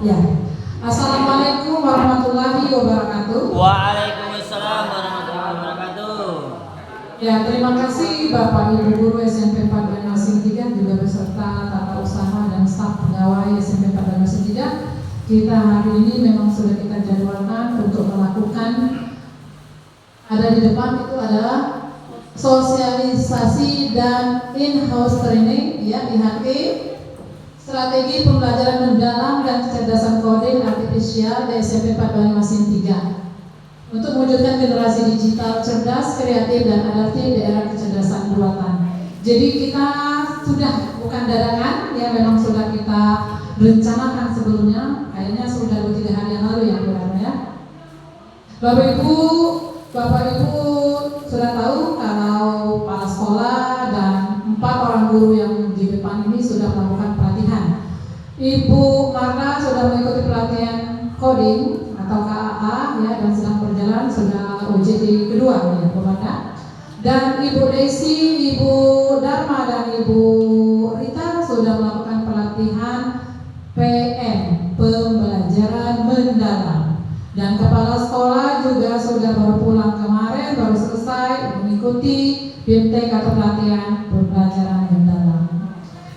Ya. Assalamualaikum warahmatullahi wabarakatuh. Waalaikumsalam warahmatullahi wabarakatuh. Ya, terima kasih Bapak Ibu Guru SMP 4 Banjarmasin 3 juga beserta tata usaha dan staf pegawai SMP 4 Banjarmasin 3. Kita hari ini memang sudah kita jadwalkan untuk melakukan, ada di depan itu adalah sosialisasi dan in-house training ya, IHT, strategi pembelajaran mendalam dan kecerdasan coding artifisial di SMP 4 Banjarmasin 3 untuk mewujudkan generasi digital cerdas, kreatif dan adaptif di era kecerdasan buatan. Jadi kita sudah bukan dadakan ya, memang sudah kita rencanakan sebelumnya, kayaknya sudah 2-3 hari yang lalu ya kurang ya. Bapak Ibu sudah tahu kalau kepala sekolah dan 4 orang guru yang di depan ini sudah melakukan pelatihan. Ibu Marta sudah mengikuti pelatihan coding atau KAA ya, dan sedang berjalan, sudah UJT kedua ya Bu Marta. Dan Ibu Desi, Ibu Dharma dan Ibu Rita sudah melakukan pelatihan PM, pembelajaran mendalam. Dan kepala sekolah juga sudah baru pulang kemarin, baru selesai mengikuti BIMTEK atau pelatihan pembelajaran mendalam.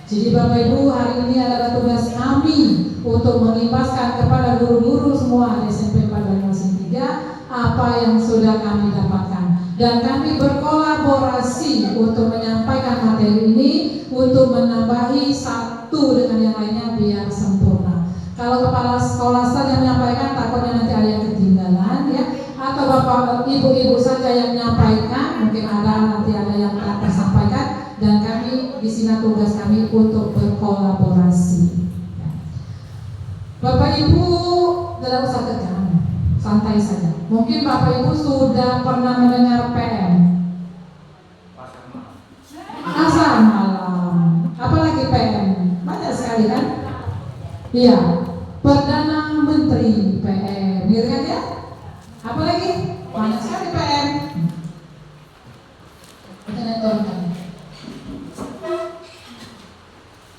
Jadi Bapak Ibu, hari ini adalah tugas kami untuk mengimbaskan kepada guru-guru semua di SMP 4 Banjarmasin 3 apa yang sudah kami dapatkan. Dan kami berkolaborasi untuk menyampaikan materi ini untuk menambahi satu dengan yang lainnya biar sempurna. Kalau kepala sekolah saja menyampaikan, takutnya nanti ada yang ketinggalan ya. Atau bapak ibu-ibu saja yang menyampaikan, mungkin nanti ada yang tak tersampaikan. Dan kami di sini tugas kami untuk berkolaborasi. Bapak Ibu tidak usah tegang, santai saja. Mungkin Bapak Ibu sudah pernah mendengar PM. Asal malam. Apalagi PM? Banyak sekali kan? Iya. Perdana Menteri PM, gitu kan ya? Apalagi? Banyak sekali PM. Kita turunkan.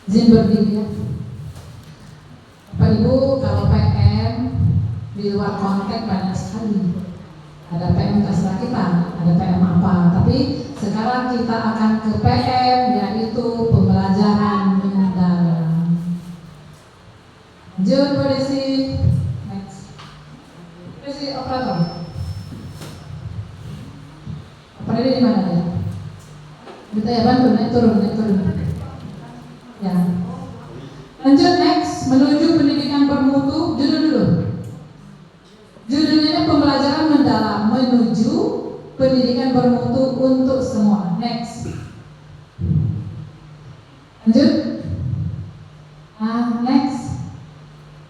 Izin berdiri ya. Bapak Ibu, kalau PM di luar konteks banyak sekali. Ada PM terserah kita, ada PM apa. Tapi sekarang kita akan ke PM, yaitu pembelajaran mendalam. Lanjut Bu Desi. Next. Desi operator. Operator di mana dia? Kita ya bantu, naik turun. Ya. Lanjut next, menuju pendidikan bermutu. Judulnya pembelajaran mendalam menuju pendidikan bermutu untuk semua. Next. Lanjut. Next.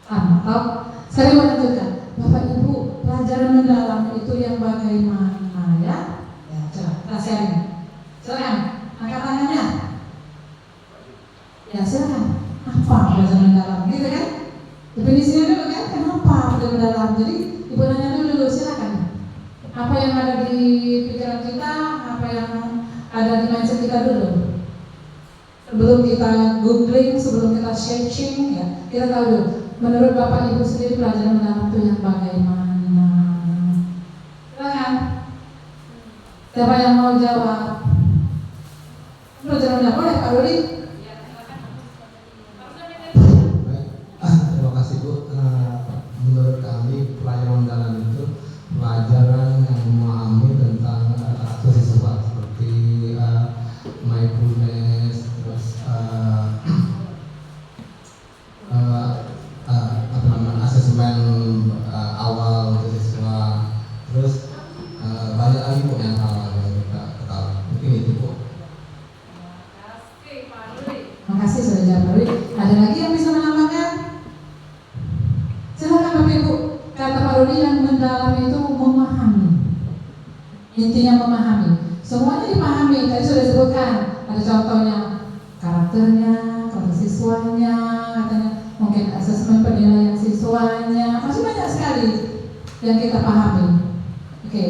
Mantap. Saya mau lanjutkan. Bapak Ibu, pelajaran mendalam itu yang bagaimana ya? Ya, coba kita sharing. Silakan, angkat tangannya. Ya, silakan. Apa pelajaran mendalam? Gitu kan? Definisinya dulu kan? Kenapa pelajaran mendalam? Jadi Ibu nanya dulu, silakan. Apa yang ada di pikiran kita? Apa yang ada di mindset kita dulu? Sebelum kita googling, sebelum kita searching, ya kita tahu dulu. Menurut Bapak Ibu sendiri pelajaran mendalam itu yang bagaimana? Silakan. Siapa yang mau jawab? Pelajaran mendalam boleh Pak Rudi? Terima kasih Bu. Menurut kami pelajaran mendalam itu pelajaran yang memahami tentang siswa seperti mindfulness, terus asesmen awal untuk siswa, terus banyak lagi Bu yang hal yang kita ketahui. Mungkin itu Bu. Terima kasih sudah jawab Pak Rudi. Ada lagi yang bisa menambahkan? Silakan Bapak Ibu. Kata Pak Rudi yang mendalam itu memahami. Intinya memahami. Semuanya dipahami. Tadi sudah disebutkan. Ada contohnya karakternya, siswanya, katanya mungkin asesmen penilaian siswanya, masih banyak sekali yang kita pahami. Oke,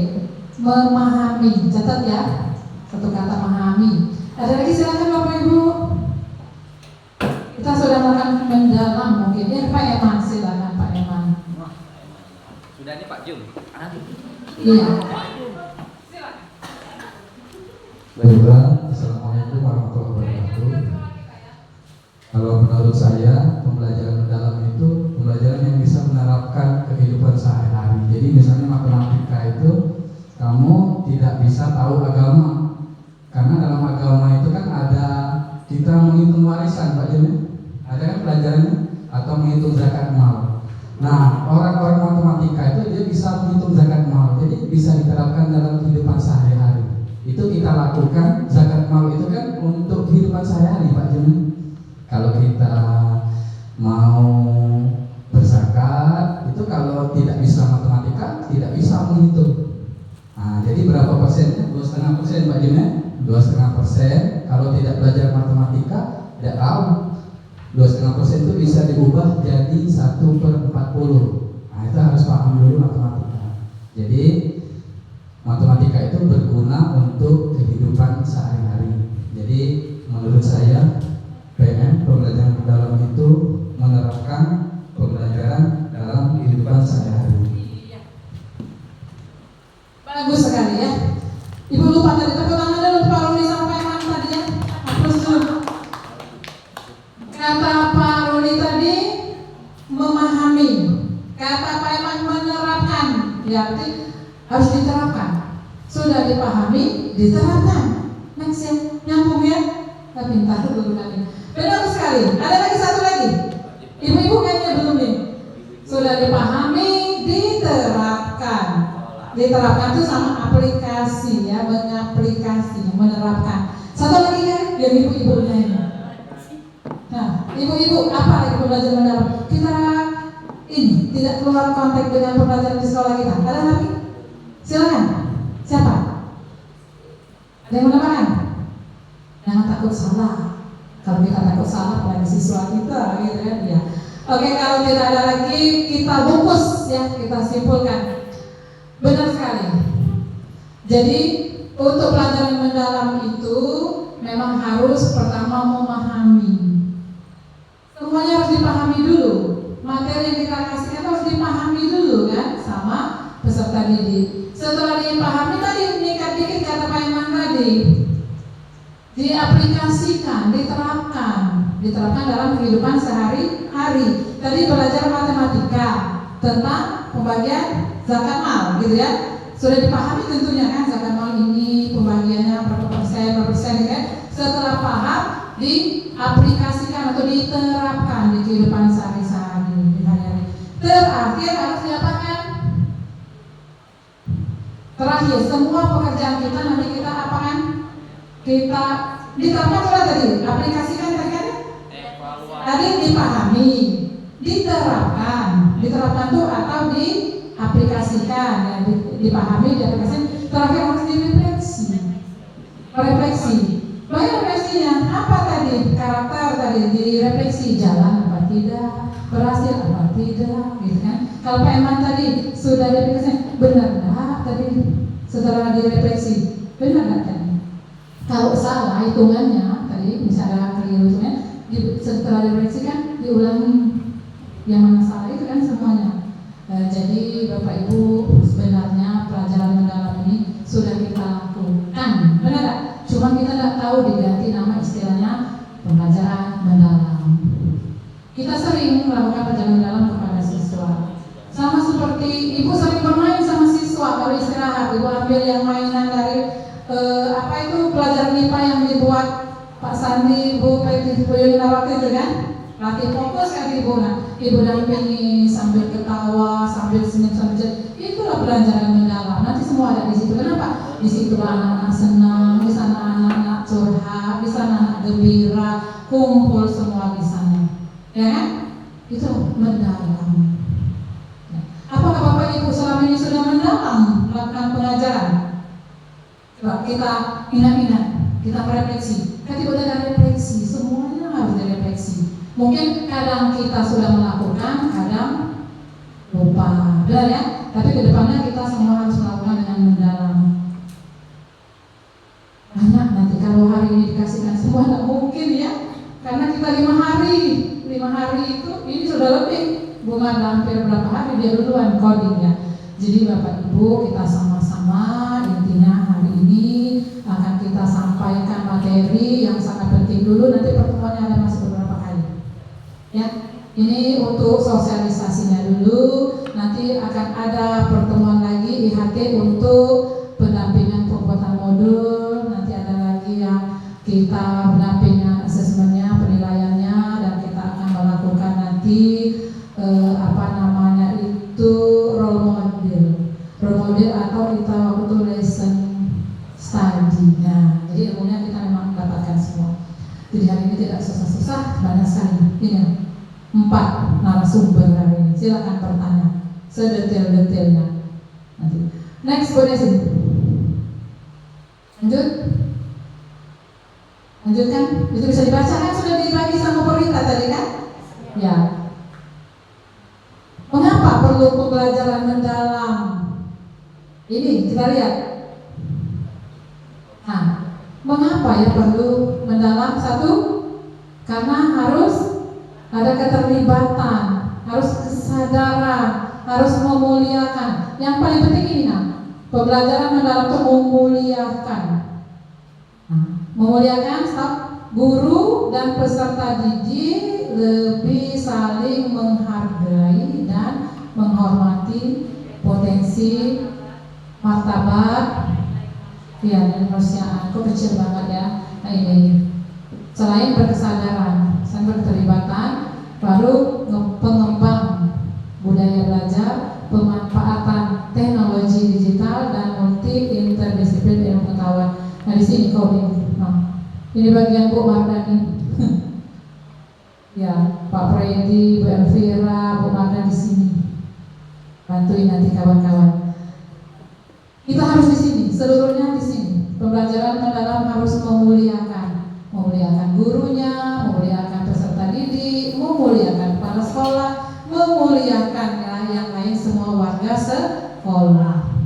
memahami. Catat ya. Satu kata memahami. Ada lagi silakan Bapak Ibu. Kita sudah melakukan mendalam mungkin. Ya Pak Eman silakan. Iya. Baiklah, Assalamualaikum warahmatullahi wabarakatuh. Kalau menurut saya, pembelajaran mendalam itu pembelajaran yang bisa menerapkan kehidupan sehari-hari. Jadi misalnya matematika itu kamu tidak bisa tahu agama, karena dalam agama itu kan ada kita menghitung warisan, Pak Jimmy. Ada kan pelajarannya, atau menghitung zakat mal. Nah, orang-orang matematika itu dia bisa menghitung zakat mal, jadi bisa diterapkan dalam kehidupan sehari-hari. Itu kita lakukan, zakat mal itu kan untuk kehidupan sehari-hari, Pak Juni. Kalau kita mau berzakat, itu kalau tidak bisa matematika, tidak bisa menghitung. Nah, jadi berapa persennya? 2,5%, Pak Juni. 2,5%. Kalau tidak belajar matematika, tidak tahu. 2,5% itu bisa diubah jadi 1/40. Nah, itu harus paham dulu matematika. Jadi matematika itu berguna untuk kehidupan sehari-hari. Jadi menurut saya PM, pembelajaran mendalam itu menerapkan pembelajaran dalam kehidupan sehari-hari. Bagus sekali ya. Ibu lupa tadi tepuk tangan dulu Pak Roni sama Pak Iman tadi ya. Terus dulu. Kata Pak Roni tadi memahami. Kata Pak Iman menerapkan. Ya, berarti harus diterapkan. Sudah dipahami, diterapkan. Next ya, nyambung ya. Pintar dulu tadi. Benar sekali. Ada lagi satu lagi. Ibu-ibu kayaknya belum nih. Sudah dipahami, diterapkan. Diterapkan itu sama aplikasi ya, mengaplikasi, menerapkan. Satu lagi kan, yang ibu-ibunya ini. Nah, ibu-ibu apa lagi pembelajaran mendalam? Kita ini tidak keluar konteks dengan pembelajaran di sekolah kita. Ada lagi? Silakan. Siapa? Ada yang menambahkan? Jangan takut salah. Kalau kita takut salah, apalagi siswa kita, gitu kan? Ya. Oke, kalau tidak ada lagi, kita bungkus ya, kita simpulkan. Benar sekali. Jadi untuk pelajaran mendalam itu memang harus pertama memahami. Semuanya harus dipahami dulu. Materi yang kita kasihkan harus dipahami dulu kan, sama peserta didik. Setelah dipahami tadi meningkat dikit kata Pak Iman tadi, diaplikasikan, diterapkan dalam kehidupan sehari-hari. Tadi belajar matematika tentang pembagian zakat mal, gitu ya. Sudah dipahami tentunya kan zakat mal ini pembagiannya berapa persen, gitu ya. Setelah paham, diaplikasikan atau diterapkan di kehidupan sehari-hari. Terakhir harus diapakan? Terakhir, semua pekerjaan kita nanti kita apakan? Kita diterapkan sudah tadi, aplikasikan tadi. Tadi dipahami, diterapkan itu atau diaplikasikan, ya, dipahami, diaplikasikan. Terakhir harus refleksi. Banyak refleksinya. Apa tadi? Karakter tadi direfleksi, jalan apa tidak, berhasil apa tidak, gitu kan? Kalau Pak Iman tadi sudah direfleksi, benar nggak tadi? Setelah direfleksi, benar nggak tadi? Kalau salah hitungannya tadi, misalnya keliru hitungannya, setelah direfleksi kan diulangi. Yang mana salah itu kan semuanya. Jadi Bapak Ibu, sebenarnya pelajaran mendalam ini sudah kita lakukan, benar nggak? Cuma kita nggak tahu diganti nama istilahnya pembelajaran mendalam. Kita sering melakukan pelajaran mendalam kepada siswa. Sama seperti ibu sering bermain sama siswa kalau istirahat, ibu ambil yang mainan dari pelajaran MIPA yang dibuat Pak Sandi, Bu Peti, Bu Yulina waktu itu kan? Latih fokus kan ibu, ibu dampingi sambil ketawa, sambil senyum, sambil jadi. Itulah pelajaran mendalam. Nanti semua ada di situ. Kenapa? Di situ anak-anak senang, di sana anak-anak curhat, di sana anak gembira, kumpul semua di sana. Ya kan? Itu mendalam. Apakah Bapak Ibu selama ini sudah mendalam melakukan pengajaran? Coba kita ingat-ingat, kita merefleksi. Kan tidak ada refleksi, semuanya harus direfleksi. Mungkin kadang kita sudah melakukan, kadang lupa, benar ya? Tapi kedepannya kita semua harus melakukan dengan mendalam. Banyak nanti kalau hari ini dikasihkan semua tidak mungkin ya, karena kita 5 hari itu ini sudah lebih. Bunga hampir berapa hari dia duluan coding ya. Jadi Bapak Ibu, kita sama-sama intinya hari ini akan kita sampaikan materi yang sangat penting dulu. Nanti pertemuannya ada masih beberapa kali. Ya, ini untuk sosialisasinya dulu. Nanti akan ada pertemuan lagi IHT untuk pendampingan pembuatan modul. Nanti ada lagi yang kita pendampingan asesmennya, penilaiannya, dan kita akan melakukan nanti role model atau kita waktu itu lesson study. Nah, jadi ilmunya kita memang dapatkan semua. Jadi hari ini tidak susah-susah, banyak sekali. Ini 4 narasumber hari ini. Silakan bertanya sedetail-detailnya. Nanti. Next, boleh sih. Lanjutkan. Itu bisa dibaca kan, sudah dibagi sama pemerintah tadi kan? Ya. Mengapa perlu pembelajaran mendalam? Ini kita lihat. Nah, mengapa ya perlu mendalam? Satu, karena harus ada keterlibatan, harus kesadaran, harus memuliakan. Yang paling penting ini, pembelajaran mendalam itu memuliakan. Memuliakan, guru dan peserta didik lebih saling menghargai dan menghormati potensi, martabat, ya, dan kemanusiaan. Kok kecil banget ya. Nah ini, selain berkesadaran, selain berketerlibatan, baru pengembang budaya belajar, pemanfaatan teknologi digital dan multi interdisiplin ilmu pengetahuan. Nah di sini coding. Ini bagian Bu Mardani. Ya, Pak Freddy, Bu Elvira, Bu Marda di sini. Bantuin nanti kawan-kawan. Kita harus di sini, seluruhnya di sini. Pembelajaran mendalam harus memuliakan gurunya, memuliakan peserta didik, memuliakan kepala sekolah, memuliakan yang lain semua warga sekolah.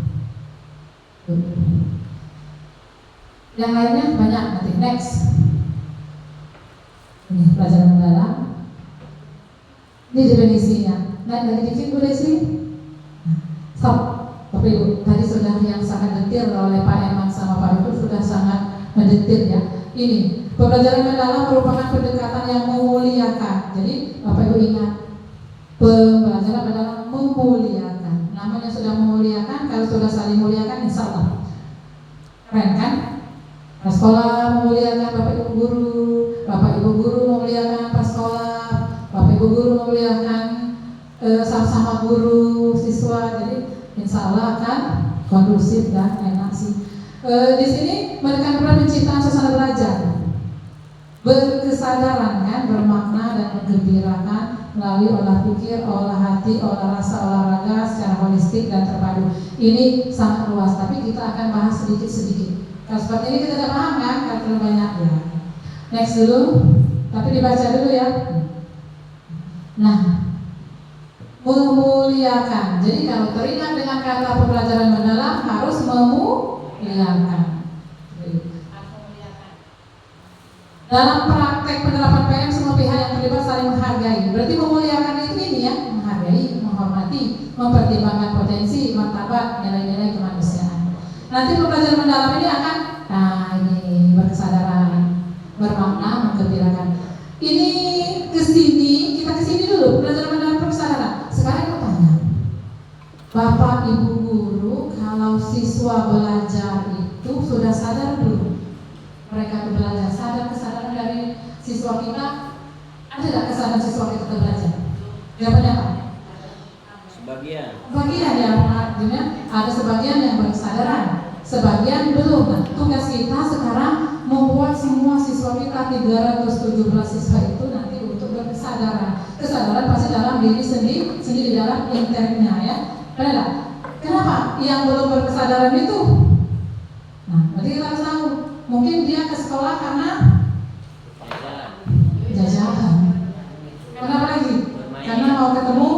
Yang lainnya banyak nanti. Next. Ini pelajaran mendalam. Ini definisinya. Naik lagi dikit boleh sih? Stop. Bapak Ibu, tadi sudah yang sangat detail oleh Pak Eman sama Pak Ibu, sudah sangat mendetail ya. Ini pembelajaran mendalam merupakan pendekatan yang memuliakan. Jadi Bapak Ibu ingat, pembelajaran mendalam memuliakan. Namanya sudah memuliakan, kalau sudah saling muliakan, insya Allah keren kan? Sekolah memuliakan Bapak Ibu guru, Bapak Ibu guru memuliakan prasekolah, Bapak Ibu guru memuliakan sama-sama guru siswa. Jadi insya Allah akan kondusif dan enak sih. Di sini menekankan penciptaan suasana belajar berkesadaran kan, bermakna dan menggembirakan melalui olah pikir, olah hati, olah rasa, olahraga secara holistik dan terpadu. Ini sangat luas, tapi kita akan bahas sedikit-sedikit. Kalau seperti ini kita tidak paham kan, kalau terlalu banyak ya. Next dulu, tapi dibaca dulu ya. Nah, memuliakan. Jadi kalau teringat dengan kata pembelajaran mendalam harus memuliakan. Dalam praktek penerapan PM semua pihak yang terlibat saling menghargai. Berarti memuliakan itu ini ya, menghargai, menghormati, mempertimbangkan potensi, martabat, nilai-nilai kemanusiaan. Nanti pembelajaran mendalam ini akan, ini berkesadaran, bermakna, menggembirakan. Ini kesini, kita kesini dulu, pembelajaran mendalam berkesadaran. Sekarang aku tanya, Bapak Ibu guru, kalau siswa belajar itu sudah sadar belum? Mereka belajar, sadar kesadaran dari siswa kita, ada nggak kesadaran siswa kita belajar? Jawabannya apa? Sebagian ya, artinya ada sebagian yang berkesadaran, sebagian belum. Nah, tugas kita sekarang membuat semua siswa kita 317 siswa itu nanti untuk berkesadaran. Kesadaran pasti dalam diri sendiri di dalam internya ya. Benar? Kenapa yang belum berkesadaran itu? Nah, berarti kita harus tahu. Mungkin dia ke sekolah karena jajan. Kenapa lagi? Karena mau ketemu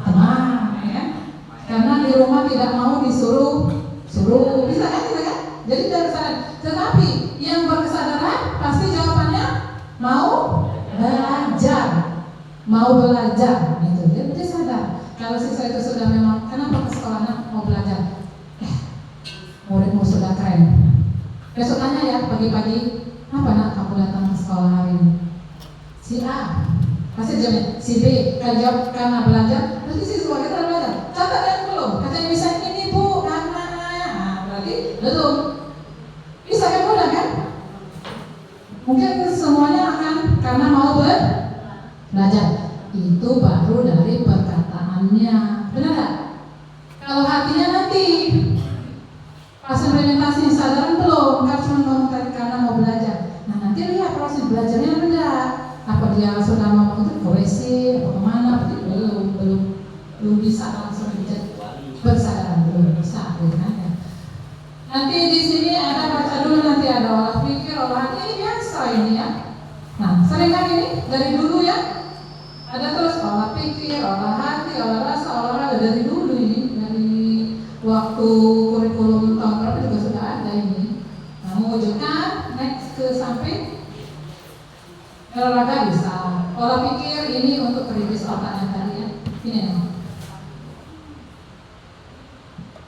teman, ya? Karena di rumah tidak mau suruh, bisa kan? Jadi dari kesadaran. Tetapi yang berkesadaran pasti jawabannya mau belajar, gitu. Dia sadar. Kalau siswa itu sudah memang, kenapa ke sekolah? Mau Besok tanya ya pagi-pagi, apa nak kamu datang ke sekolah hari ini? Si A, pasti jawabnya. Si B, kalau jawab karena belajar, berarti siswa kita belajar. Catat yang belum, katanya bisa ini bu, karena, berarti belum. Bisa kan mudah kan? Mungkin semuanya akan karena mau belajar. Itu baru dari perkataannya, benar nggak? Kalau hatinya nanti pas implementasi sadaran belum, kan cuma ngomong tadi karena mau belajar. Nah nanti lihat proses belajarnya enggak. Apa dia sudah mau itu ke WC atau kemana? Berarti belum bisa langsung bersadaran, belum bisa, gitu kan ya. Nanti di sini ada baca dulu, nanti ada olah pikir, olah hati, ini biasa ini ya. Nah sering kan ini dari dulu ya. Ada terus olah pikir, olah hati, olah rasa, olah raga dari dulu ini, dari waktu kurikulum tahun berapa juga sudah ada ini. Nah, mewujudkan next ke samping olahraga bisa. Olah pikir ini untuk kritis otaknya tadi ya. Ini nih.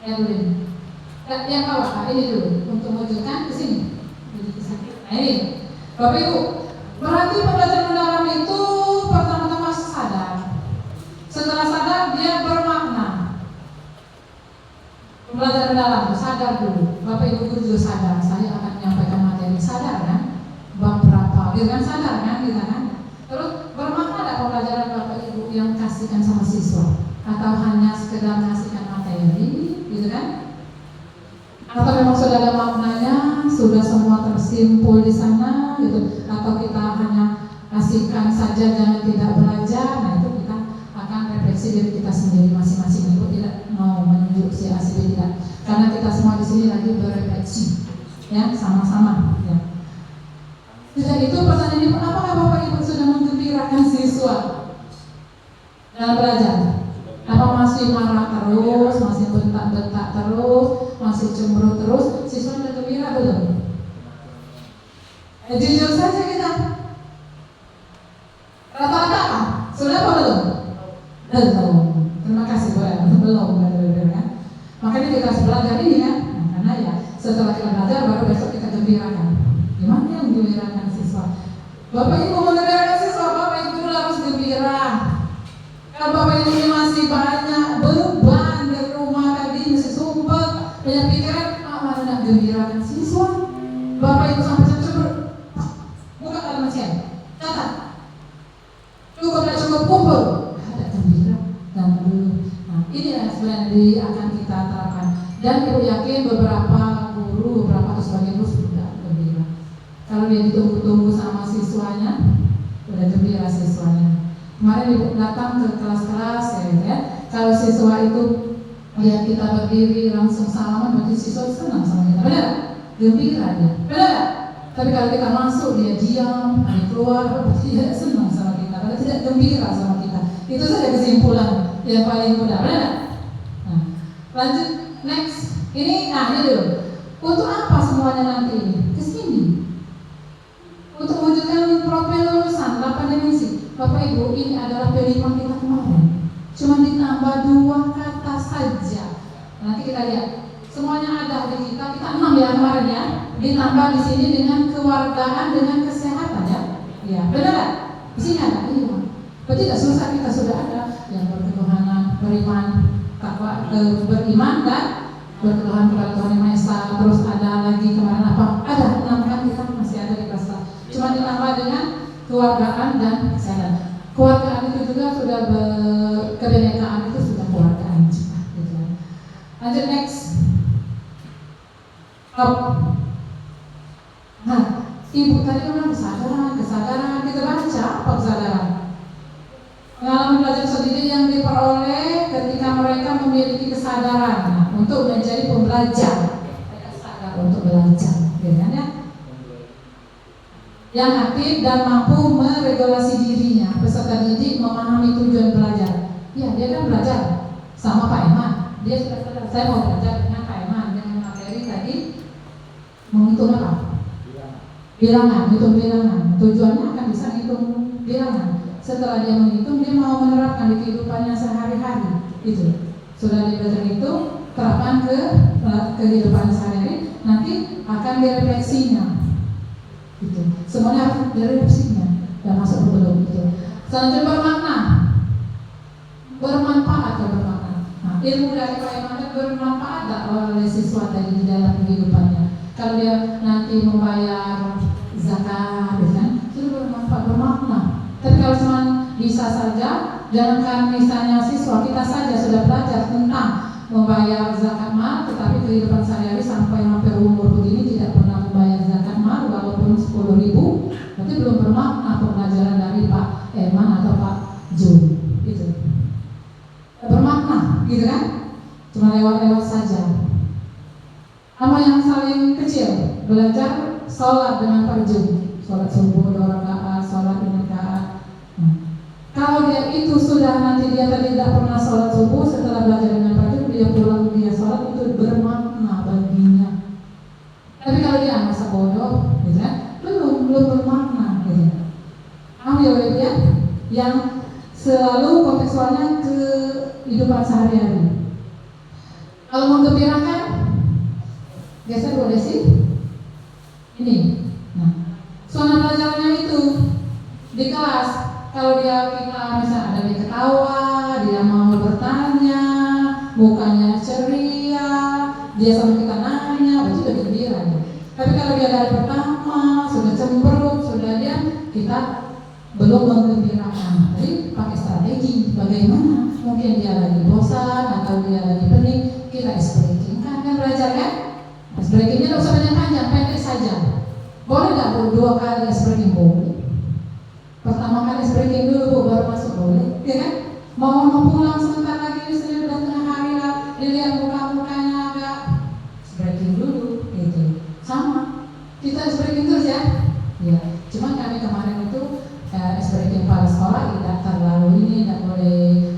Ya dulu ini. Yang bawah, ini dulu untuk mewujudkan ke sini. Nah ini, Bapak Ibu, berarti pembelajaran mendalam itu pertama-tama sadar. Setelah sadar dia bermakna. Pembelajaran mendalam sadar dulu. Bapak Ibu guru juga sadar. Saya akan menyampaikan materi sadar kan? Bab berapa? Gitu kan sadar kan? Gitu kan? Terus bermakna ada pembelajaran Bapak Ibu yang kasihkan sama siswa? Atau hanya sekedar kasihkan materi? Gitu kan? Atau memang sudah ada maknanya, sudah semua tersimpul di sana, gitu. Atau kita hanya kasihkan saja, jangan tidak belajar. Nah itu kita akan refleksi diri kita sendiri masing-masing. Ibu tidak mau menunjuk si A si B, tidak. Karena kita semua di sini lagi berefleksi, ya sama-sama. Ya. Sudah itu pertanyaan ibu, apakah Bapak Ibu sudah menggembirakan siswa dalam belajar? Apa masih marah terus, masih bentak-bentak terus, masih cemberut terus? Siswa sudah gembira belum? Jujur saja kita. Rata-rata sudah apa belum? Belum. Terima kasih Bu. Belum kan? Makanya kita harus belajar ini kan. Nah, karena ya setelah kita belajar baru besok kita gembirakan. Gimana yang gembirakan siswa? Bapak Ibu menggembirakan siswa, Bapak Ibu harus gembira. Kalau Bapak Ibu ini masih banyak beban di rumah tadi, masih sumpah, banyak pikiran, mana nak gembirakan siswa? Bapak Ibu sampai cemberut, buka dalam mesin, catat, cukup kumpul, ada gembira dan dulu. Nah ini yang sebenarnya akan kita terapkan. Dan Ibu yakin beberapa guru, beberapa atau sebagian guru sudah gembira. Kalau dia ditunggu-tunggu sama siswanya, udah gembira siswanya. Kemarin ibu datang ke kelas-kelas ya, kalau siswa itu lihat kita berdiri langsung salaman, berarti siswa senang sama kita, benar? Gembira dia, benar? Tapi kalau kita masuk dia diam, dia keluar, berarti tidak senang sama kita, berarti tidak gembira sama kita. Itu saja kesimpulan yang paling mudah, benar? Nah, lanjut next, ini dulu. Untuk apa semuanya nanti ini? Kesini. Untuk mewujudkan profil lulusan 8 dimensi. Bapak Ibu, ini adalah P5 kita kemarin. Cuma ditambah 2 kata saja. Nanti kita lihat. Semuanya ada di kita 6 ya kemarin ya. Ditambah di sini dengan kewargaan, dengan kesehatan ya. Ya, benar nggak? Di sini ada. Iya. Berarti tidak susah, kita sudah ada yang berketuhanan, beriman, takwa, beriman dan berketuhanan kepada Tuhan Yang Maha Esa. Terus ada lagi kemarin apa? Ada 6 kan kita masih ada di kelas. Cuma ditambah dengan kewargaan dan kesehatan. Kewargaan itu juga sudah kebinekaan itu sudah kewargaan juga. Gitu. Lanjut next. Nah, ibu tadi bilang kesadaran. Kita baca apa kesadaran? Pengalaman belajar sendiri yang diperoleh ketika mereka memiliki kesadaran untuk menjadi pembelajar. Mereka sadar untuk belajar, ya. Yang aktif dan mampu meregulasi dirinya. Peserta didik memahami tujuan belajar. Ya, dia kan belajar sama Pak Eman. Dia sudah sadar, saya mau belajar dengan Pak Eman dengan materi tadi menghitung apa? Bilangan, hitung bilangan. Tujuannya akan bisa hitung bilangan. Setelah dia menghitung, dia mau menerapkan di kehidupannya sehari-hari. Itu sudah dia belajar itu, terapkan ke kehidupan sehari-hari. nanti akan direfleksinya. Gitu. Semuanya harus direfleksinya dan masuk belum gitu. Selanjutnya bermakna, bermanfaat atau bermakna. Nah, ilmu dari Pak Iman bermanfaat tak oleh siswa tadi di dalam kehidupannya. Kalau dia nanti membayar zakat, kan, itu bermanfaat, bermakna. Tapi kalau cuma bisa saja, jangankan misalnya siswa kita saja sudah belajar tentang membayar zakat mal, tetapi kehidupan sehari-hari sampai hampir umur begini tidak pernah membayar zakat mal walaupun 10.000, berarti belum bermakna pembelajaran dari Pak Eman atau Pak Jun, gitu. Bermakna, gitu kan? Cuma lewat-lewat saja. Amal yang saling kecil, belajar sholat dengan Pak Jun, sholat subuh 2 rakaat, sholat 5 rakaat. Kalau dia itu sudah nanti dia tadi tidak pernah sholat subuh, setelah belajar dengan Pak Jun dia pulang dia sholat, itu bermakna baginya. Tapi kalau dia masa bodoh, gitu kan, belum bermakna, gitu. Ambil ya, yang selalu kontekstualnya ke kehidupan sehari-hari. Kalau menggembirakan, geser boleh sih. Ini, nah, suasana belajarnya itu di kelas. Kalau kita misalnya ada dia ketawa, dia mau bertanya, mukanya ceria, dia sama kita nanya, itu udah gembira ya. Tapi kalau dia dari pertama sudah cemberut, sudah dia, kita belum menggembirakan. Jadi pakai strategi bagaimana? Mungkin dia lagi bosan atau dia lagi pening, kita ice breaking kan belajar kan? Ice breakingnya tidak usah panjang-panjang, pendek saja. Boleh nggak Bu 2 kali ice breaking? Boleh. Pertama kali ice breaking dulu Bu, baru masuk, boleh, ya kan? Mau pulang sebentar lagi, misalnya udah tengah hari lah, dilihat muka-mukanya agak ice breaking dulu, gitu. Sama, kita ice breaking terus ya. Ya, cuman kami kemarin itu ice breaking pada sekolah tidak terlalu ini, tidak boleh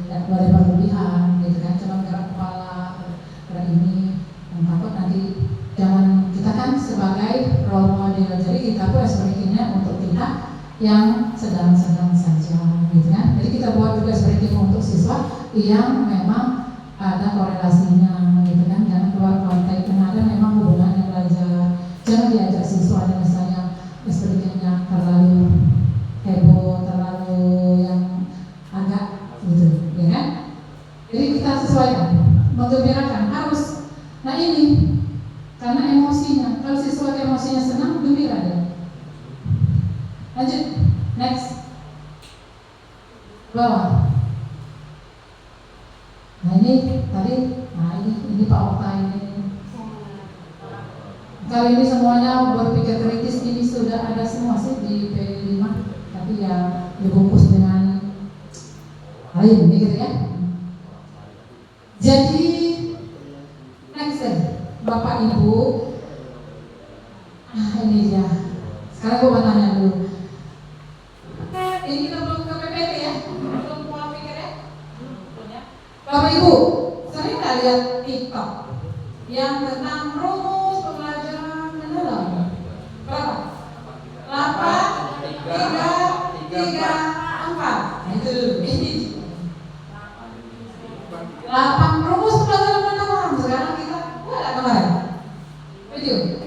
berlebihan, gitu kan? Cuma gerak kepala, gerak ini, takut nanti jangan, kita kan sebagai role model, jadi kita pun ice breakingnya untuk kita yang sedang-sedang saja, gitu kan? Jadi kita buat juga breaking untuk siswa yang memang ada korelasinya, gitu kan? Jangan keluar konteks, yang ada memang hubungannya belajar. Jangan diajak siswanya misalnya breakingnya terlalu heboh, terlalu yang agak gitu, ya kan? Jadi kita sesuaikan, menggembirakan harus. Nah ini karena emosinya, kalau siswa emosinya senang, gembira dia. Lanjut, next, bawah. Nah ini tadi, ini Pak Okta ini. Kali ini semuanya berpikir kritis, ini sudah ada semua sih di P5, tapi ya dibungkus dengan lain, gitu ya. Jadi next Bapak Ibu, ini dia. Sekarang gue mau tanya dulu. Ini kita belum ke PPT ya, belum mau pikir ya. Bapak Ibu, sering nggak lihat TikTok yang tentang rumus pembelajaran mendalam? Berapa? 8, 3, 4. Itu dulu. Ini 8 rumus pembelajaran mendalam. Sekarang kita ada kemarin. Video.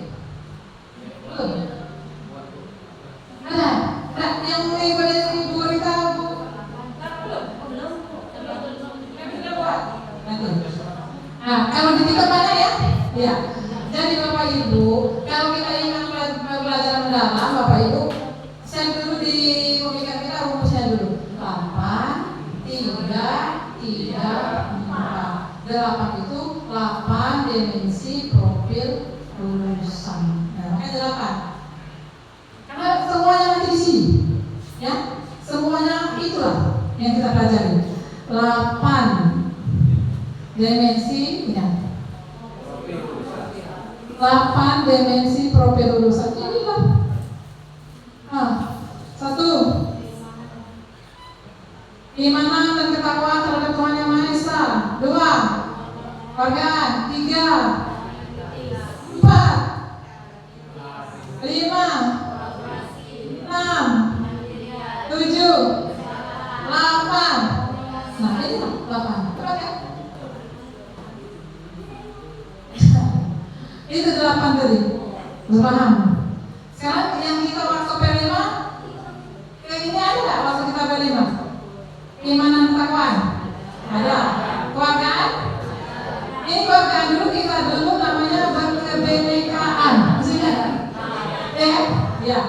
Belum. Ada. Nah, yang ibadah Ibu Rita Bu. Nah, kalau di TikTok banyak ya? Iya. Jadi Bapak Ibu, kalau kita ingin belajar mendalam, Bapak Ibu, set dulu di komputer kita rumusnya dulu. 8, 3, 4. 8 itu 8 dimensi profil lulusan. Nah, makanya 8. Karena semuanya nanti di sini, ya. Semuanya itulah yang kita pelajari. 8 dimensi, ya. 8 dimensi profil lulusan. Inilah. 1. Imanan dan ketakwaan terhadap Tuhan Yang Maha Esa. 2. Penghargaan. 3. 4. 5. 6. 7. 8. Nah ini 8. Berat ya? Itu 8 tadi. Paham? Sekarang yang kita waktu P5, ini ada nggak waktu kita P5? Keimanan takwaan? Ada. Keluargaan? Ini keluargaan dulu kita dulu namanya berkebenekaan. Maksudnya ada? Ya.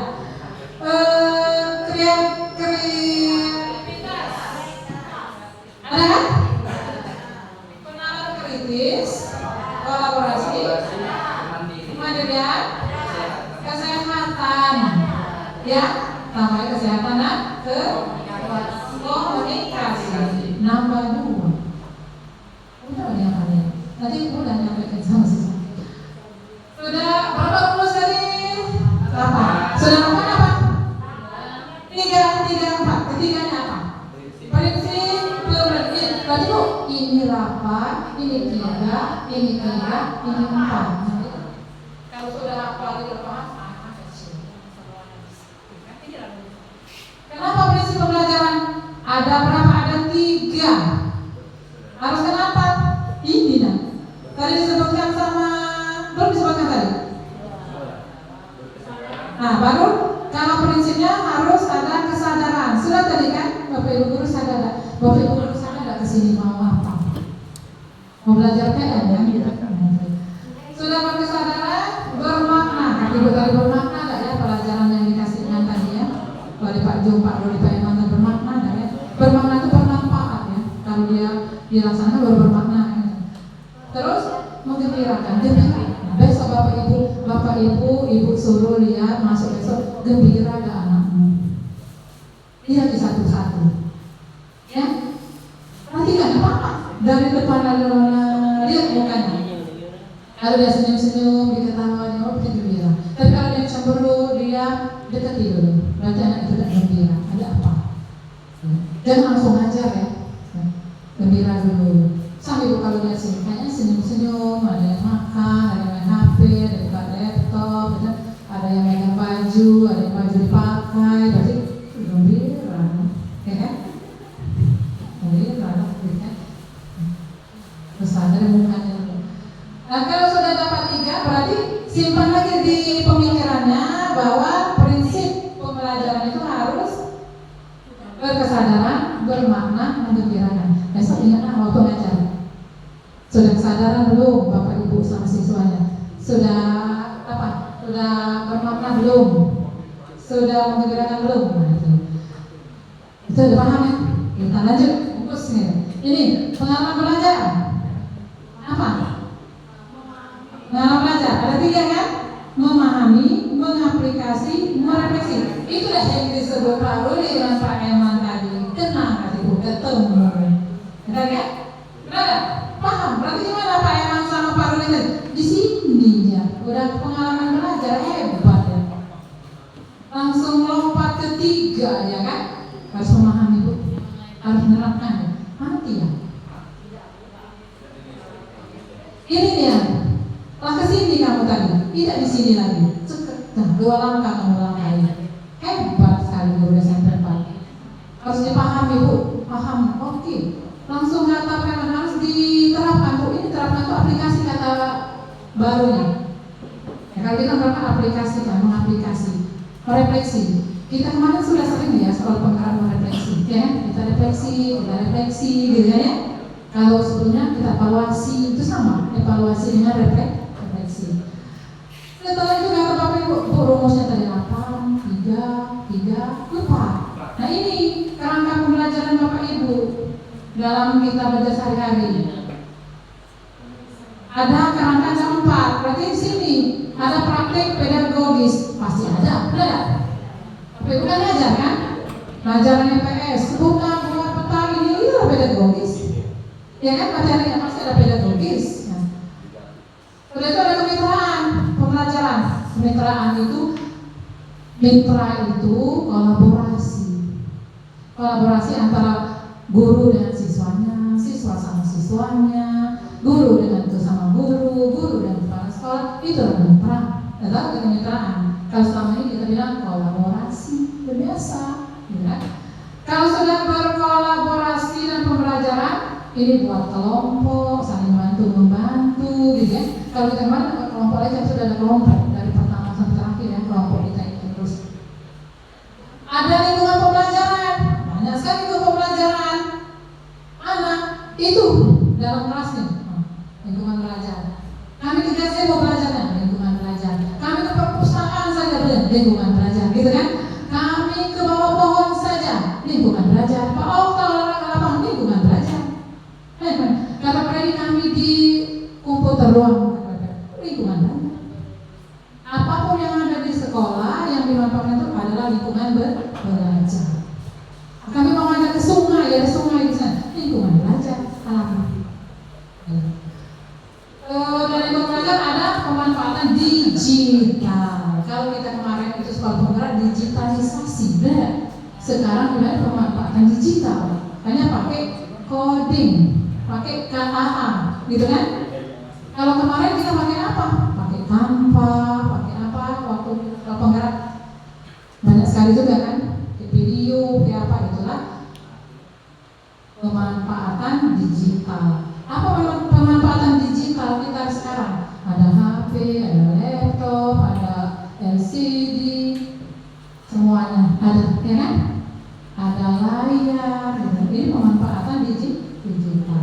Ada kan? Penanganan kritis, kolaborasi, kemandirian, kesehatan, ya, namanya kesehatan dan komunikasi. Nambah 2. Udah ya kalian. Tadi udah nyampaikan sama siswa. Sudah berapa rumus tadi? 8. Sudah 8 apa? 3, 4. Ketiganya apa? Prinsip prinsip. Berarti Bu, ini 8, ini 3, ini 4. Kalau sudah hafal di depan, kenapa prinsip pembelajaran? Ada berapa? Ada 3. Harus kenapa? Ini nah. Tadi disebutkan sama, belum disebutkan tadi. Nah, baru kalau prinsipnya harus ada kesadaran. Sudah tadi kan, Bapak Ibu guru sadar. Bapak Ibu guru sadar kesini mau apa? Mau belajar PN ya? Sudah berkesadaran, bermakna. Kaki Ibu tadi bermakna enggak ya pelajaran yang dikasihkan tadi ya? Dari Pak Jo, Pak Dodi, Pak Eman bermakna enggak ya? Bermakna itu bermanfaat ya. Kalau dia dilaksanakan baru bermakna. Terus menggembirakan, Nah, besok Bapak Ibu suruh lihat masuk besok gembira ke anakmu. Lihat di satu-satu. Ya. Perhatikan apa? Dari depan ada lihat mukanya. Kalau dia senyum-senyum, dia ketawa, dia mau gembira. Tapi kalau dia cemberut, dia dekati dulu. Berarti anak itu tidak gembira. Ada apa? Jangan langsung ajar ya. Gembira dulu. Sampai Bu kalau lihat sini, kayaknya senyum-senyum, ada yang makan, ada yang main HP, ada yang buka laptop, ada yang megang baju, ada yang baju dipakai, berarti gembira, ya kan? Gembira, ya kan? Terus ada mukanya dulu. Nah kalau sudah dapat 3, berarti simpan lagi di pemikirannya bahwa prinsip pembelajaran itu harus berkesadaran, bermakna, menggembirakan. Besok ingatlah waktu ngajar. Sudah kesadaran belum Bapak Ibu sama siswanya? Sudah apa? Sudah bermakna belum? Sudah menggembirakan belum? Nah, itu udah paham ya? Kita lanjut fokus nih. Ini pengalaman belajar. Apa? Pengalaman belajar ada 3 kan? Memahami, mengaplikasi, merefleksi. Itu dah yang disebut Pak Rudi dengan Pak Eman tadi. Kenang kata Ibu, ketemu. Benar ya? Benar? Paham? Berarti gimana Pak Eman sama Pak Rudi tadi? Di sini ya, udah pengalaman belajar hebat ya. Langsung lompat ke 3 ya kan? Harus memahami Bu, harus menerapkan ya. Mati ya. Ini dia. Lah ke sini kamu tadi, tidak di sini lagi. Nah, 2 langkah kamu langkahi. Hebat sekali guru SMP 4. Harus dipahami Bu, paham. Oke. Langsung kata Peman harus diterapkan Bu. Ini terapkan itu aplikasi kata barunya. Ya, kalau kita terapkan aplikasi kan, mengaplikasi, merefleksi. Kita kemarin sudah sering ya soal penggerak merefleksi, ya. Kita refleksi, gitu ya. Kalau sebelumnya kita evaluasi, itu sama, evaluasi dengan refleksi. Setelah itu kata Bapak Ibu, rumusnya tadi apa? 3, 4. Nah ini kerangka pembelajaran Bapak Ibu dalam kita belajar sehari-hari. Ada kerangka jam 4, berarti di sini ada praktek pedagogis, pasti ada, benar ya? Bapak Ibu kan ngajar kan? Pelajaran IPS, bukan buat peta ini adalah pedagogis. Ya kan, pelajarannya pasti ada pedagogis. Nah, udah itu ada kemitraan pembelajaran. Kemitraan itu, mitra itu kolaborasi antara guru dengan siswanya, siswa sama siswanya, guru dengan sama guru dengan kepala sekolah. Itu adalah mitra. Adalah kemitraan. Kalau selama ini kita bilang kolaborasi, biasa. Ya. Kalau sudah berkolaborasi dan pembelajaran, ini buat kelompok, saling membantu gitu ya. Kalau kita kemarin kelompok aja sudah ada kelompok dari pertama sampai terakhir ya, kelompok kita itu terus. Ada lingkungan pembelajaran, banyak sekali lingkungan pembelajaran. Anak itu dalam kelasnya, lingkungan belajar. Kami ke GC mau belajarnya, lingkungan belajar. Kami ke perpustakaan saja, lingkungan belajar, gitu kan? Kami ke bawah pohon saja, lingkungan belajar. Pak Okta olahraga lapang, lingkungan belajar. Kata Freddy, kami di komputer ruang, lingkungan belajar. Apapun yang ada di sekolah yang dimanfaatkan itu adalah lingkungan belajar. Kami mau ada ke sungai, ada sungai di sana, lingkungan belajar. Alam. Dari lingkungan belajar ada pemanfaatan digital. Kalau kita kemarin itu sekolah penggerak digitalisasi, benar. Sekarang gimana pemanfaatan digital? Hanya pakai coding, pakai KAA, gitu kan? Kalau kemarin kita pakai apa? Pakai Canva, pakai apa? Waktu penggerak banyak sekali juga kan? Pakai video, pakai apa itulah pemanfaatan digital. Apa pemanfaatan digital kita sekarang? Ada HP, ada laptop, ada LCD, semuanya ada, ya kan? Ada layar, gitu. Ini pemanfaatan digital.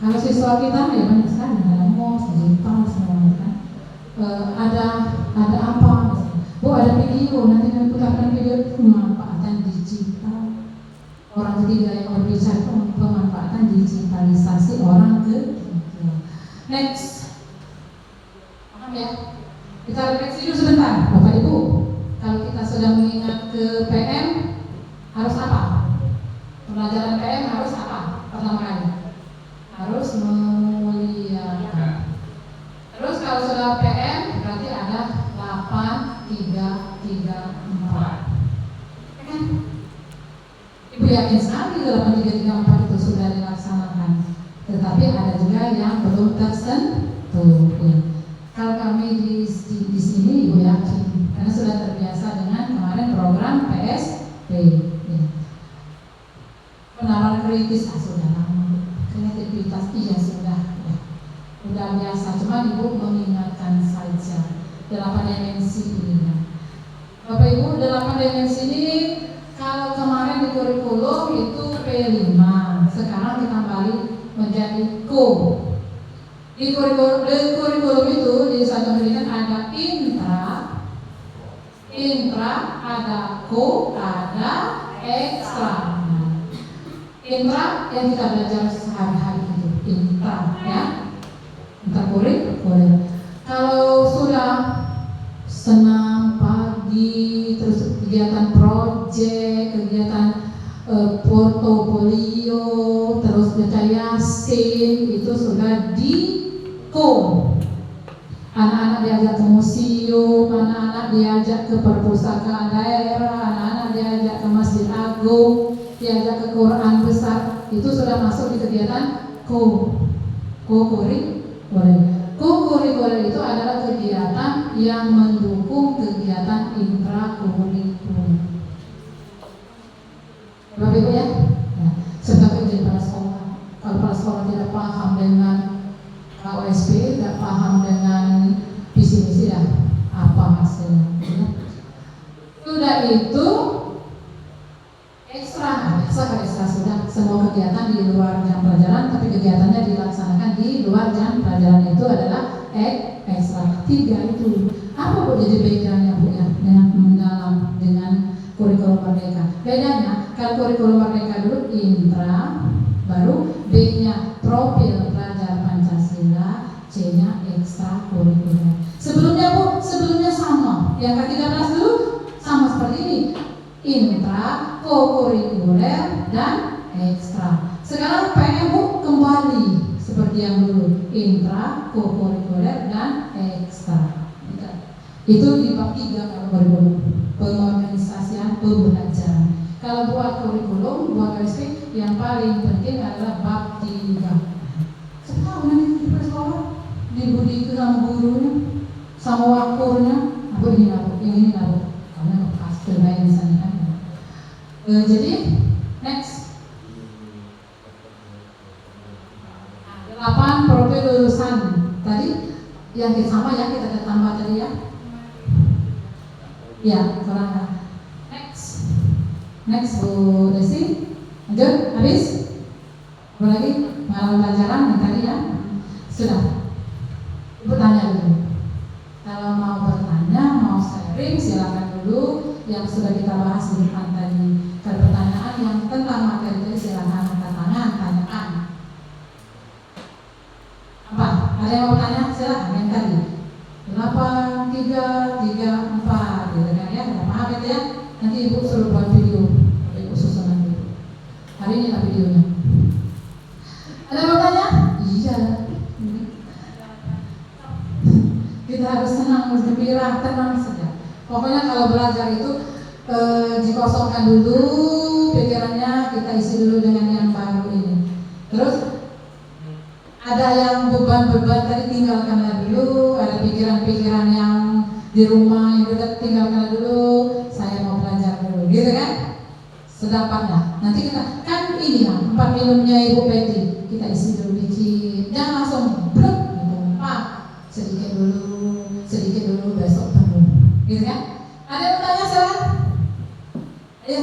Kalau siswa kita ya banyak sekali, ada MOS, digital, semuanya kan. Ada apa? Ada video, nanti kami putarkan video, pemanfaatan digital. Orang ketiga yang berbicara pemanfaatan digitalisasi orang ketiga. Next, paham ya? Kita refleksi dulu sebentar, Bapak Ibu. Kalau kita sudah mengingat ke PM, harus apa? Pelajaran PM harus apa? Pertama kali, harus memuliakan. Terus kalau sudah PM, berarti ada 8, 3, 3, 4. Kan? Ibu yakin sekali 8334 itu sudah dilaksanakan, tetapi ada juga yang belum tersentuh. Ya. Kalau kami di sini Ibu yakin, karena sudah terbiasa dengan kemarin program PSP. Ya. Penalaran kritis sudah lama, kreativitas sudah, ya. Sudah biasa. Cuma Ibu mengingatkan saja 8 dimensi ini. Ya. Bapak Ibu, 8 dimensi ini kalau kemarin di kurikulum itu P5, sekarang kita balik menjadi Ko. Di kurikulum itu di satu pendidikan ada intra, ada Ko, ada ekstra. Intra yang kita belajar sehari-hari itu, intra, ya. Intra kurikuler. Kalau sudah senam pagi, terus kegiatan proyek, kegiatan portofolio, terus baca Yasin, itu sudah di Ko. Anak-anak diajak ke museum, anak-anak diajak ke perpustakaan daerah, anak-anak diajak ke Masjid Agung, diajak ke Quran besar, itu sudah masuk di kegiatan Ko kurikuler itu adalah kegiatan yang mendukung kegiatan intrakurikuler. Bapak Ibu ya, sebagai ujian pada sekolah. Kalau pada sekolah tidak paham dengan KOSP, tidak paham dengan visi misi, apa hasilnya? Sudah itu ekstra sudah semua kegiatan di luar jam pelajaran, tapi kegiatannya dilaksanakan di luar jam pelajaran itu adalah ekstra. 3 itu apa Bu jadi bedanya Bu ya dengan mendalam dengan kurikulum merdeka? Bedanya kalau kurikulum merdeka dulu intra, baru B-nya profil pelajar Pancasila, C-nya ekstra kurikuler. Sebelumnya Bu, sebelumnya sama. Yang ke-13 dulu sama seperti ini. Intra, co-kurikuler, dan ekstra. Sekarang PM Bu kembali seperti yang dulu, intra, co-kurikuler, dan ekstra. Itu di bab 3 kalau kurikulum, pengorganisasian pembelajaran. Kalau buat kurikulum, buat KSP, yang paling penting adalah bab 3. Setahun nanti di sekolah, dibudi sama gurunya, sama waktunya, apa ini aku, yang ini aku, karena pas terbaik di sana kan. Jadi next 8 profil lulusan. Tadi yang sama ya, kita ada tambah tadi ya. Ya, kurang. Next Bu Desi. Lanjut, habis? Apa lagi? Pengalaman pelajaran yang tadi ya. Sudah. Ibu tanya dulu. Kalau mau bertanya, mau sharing, silakan dulu. Yang sudah kita bahas di depan tadi. Kalau pertanyaan yang tentang materi tadi, silakan angkat tangan, tanyakan. Apa? Ada yang mau tanya? Silakan yang tadi. 8, 3, 3, 4 gitu kan ya. Udah paham itu ya? Nanti Ibu suruh buat video. Ibu susunan dulu. Hari ini lah videonya. Ada yang mau tanya? Iya. Kita harus senang, bergembira, tenang saja. Pokoknya kalau belajar itu dikosongkan dulu pikirannya, kita isi dulu dengan yang baru ini. Terus ada yang beban-beban tadi tinggalkanlah dulu, ada pikiran-pikiran yang di rumah yang udah tinggalkan dulu. Saya mau belajar dulu, gitu kan? Sedapatnya. Nanti kita kan ini ya 4 minumnya Ibu Peti, kita isi dulu dikit, jangan langsung blek gitu. Sedikit dulu, besok penuh, gitu kan? Ada yang bertanya silakan? Ayo.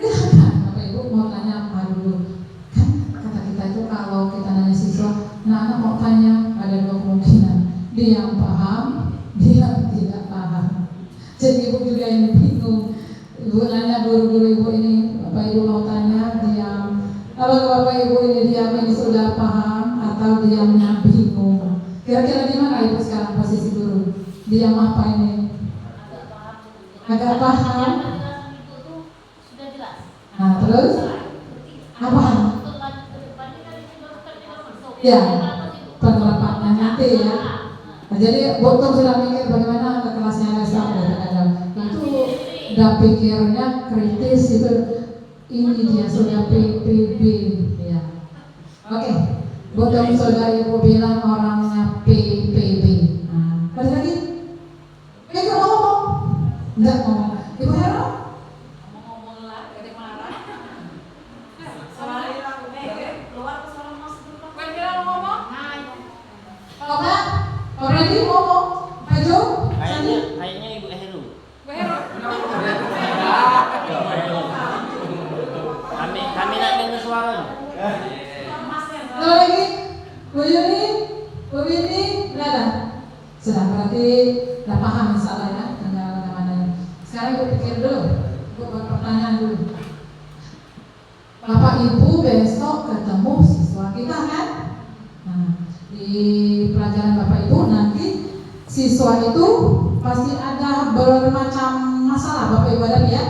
Silakan, Bapak Ibu mau tanya apa dulu? Kan kata kita itu kalau kita nanya siswa, anak mau tanya ada 2 kemungkinan, dia yang paham, dia yang tidak paham. Jadi Ibu juga yang bingung. Ibu nanya guru-guru Ibu ini, Bapak Ibu mau tanya, diam. Kalau Bapak Ibu ini diam, ini sudah paham atau diamnya bingung? Kira-kira di mana Ibu sekarang posisi guru? Diam apa ini? Agak paham. Nah terus apa? Ya, penerapannya nanti ya. Nah, jadi Dokter sudah mikir bagaimana ke kelasnya besok itu udah pikirnya kritis itu. Ini dia sudah PPB ya. Oke, Dokter sudah Ibu bilang orangnya PPB. Nah, ada lagi? Kamu ngomong? Enggak ngomong. Ibu Hera? Ngomong lah, gede marah. Keluar ke sana masuk dulu. Ibu Hera ngomong? Kalau enggak, already ngomong. Ayo. Kayaknya Ibu Heru. Ibu Hera. Kami nak dengar suara. Kalau lagi, Bu Yuni, Bu Winnie, nggak ada. Sudah berarti udah paham insyaallah ya, tinggal bagaimana. Sekarang Ibu pikir dulu, Ibu buat pertanyaan dulu. Bapak Ibu besok ketemu siswa kita kan? Nah, di pelajaran Bapak Ibu nanti siswa itu pasti ada bermacam masalah. Bapak Ibu ada lihat?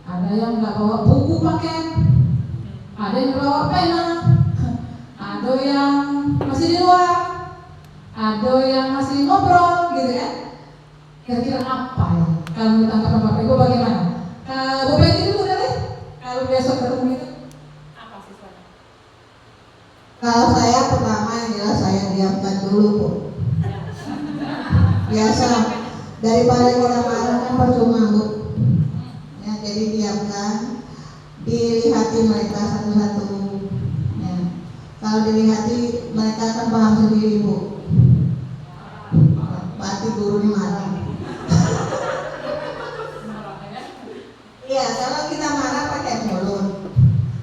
Ada yang nggak bawa buku paket, ada yang bawa pena, ada yang masih di luar, ada yang masih ngobrol, gitu kan? Kira-kira apa ya? Kalau tanggapan Bapak Ibu bagaimana? Bu Peti dulu deh. Kalau besok ketemu itu apa siswanya? Kalau saya pertama yang jelas saya diamkan dulu Bu. Biasa daripada kita marah kan percuma Bu. Ya, jadi diamkan, dilihatin mereka satu-satu. Ya. Kalau dilihati mereka akan paham sendiri Bu. Pasti guru ini marah. Iya, kalau kita marah pakai mulut,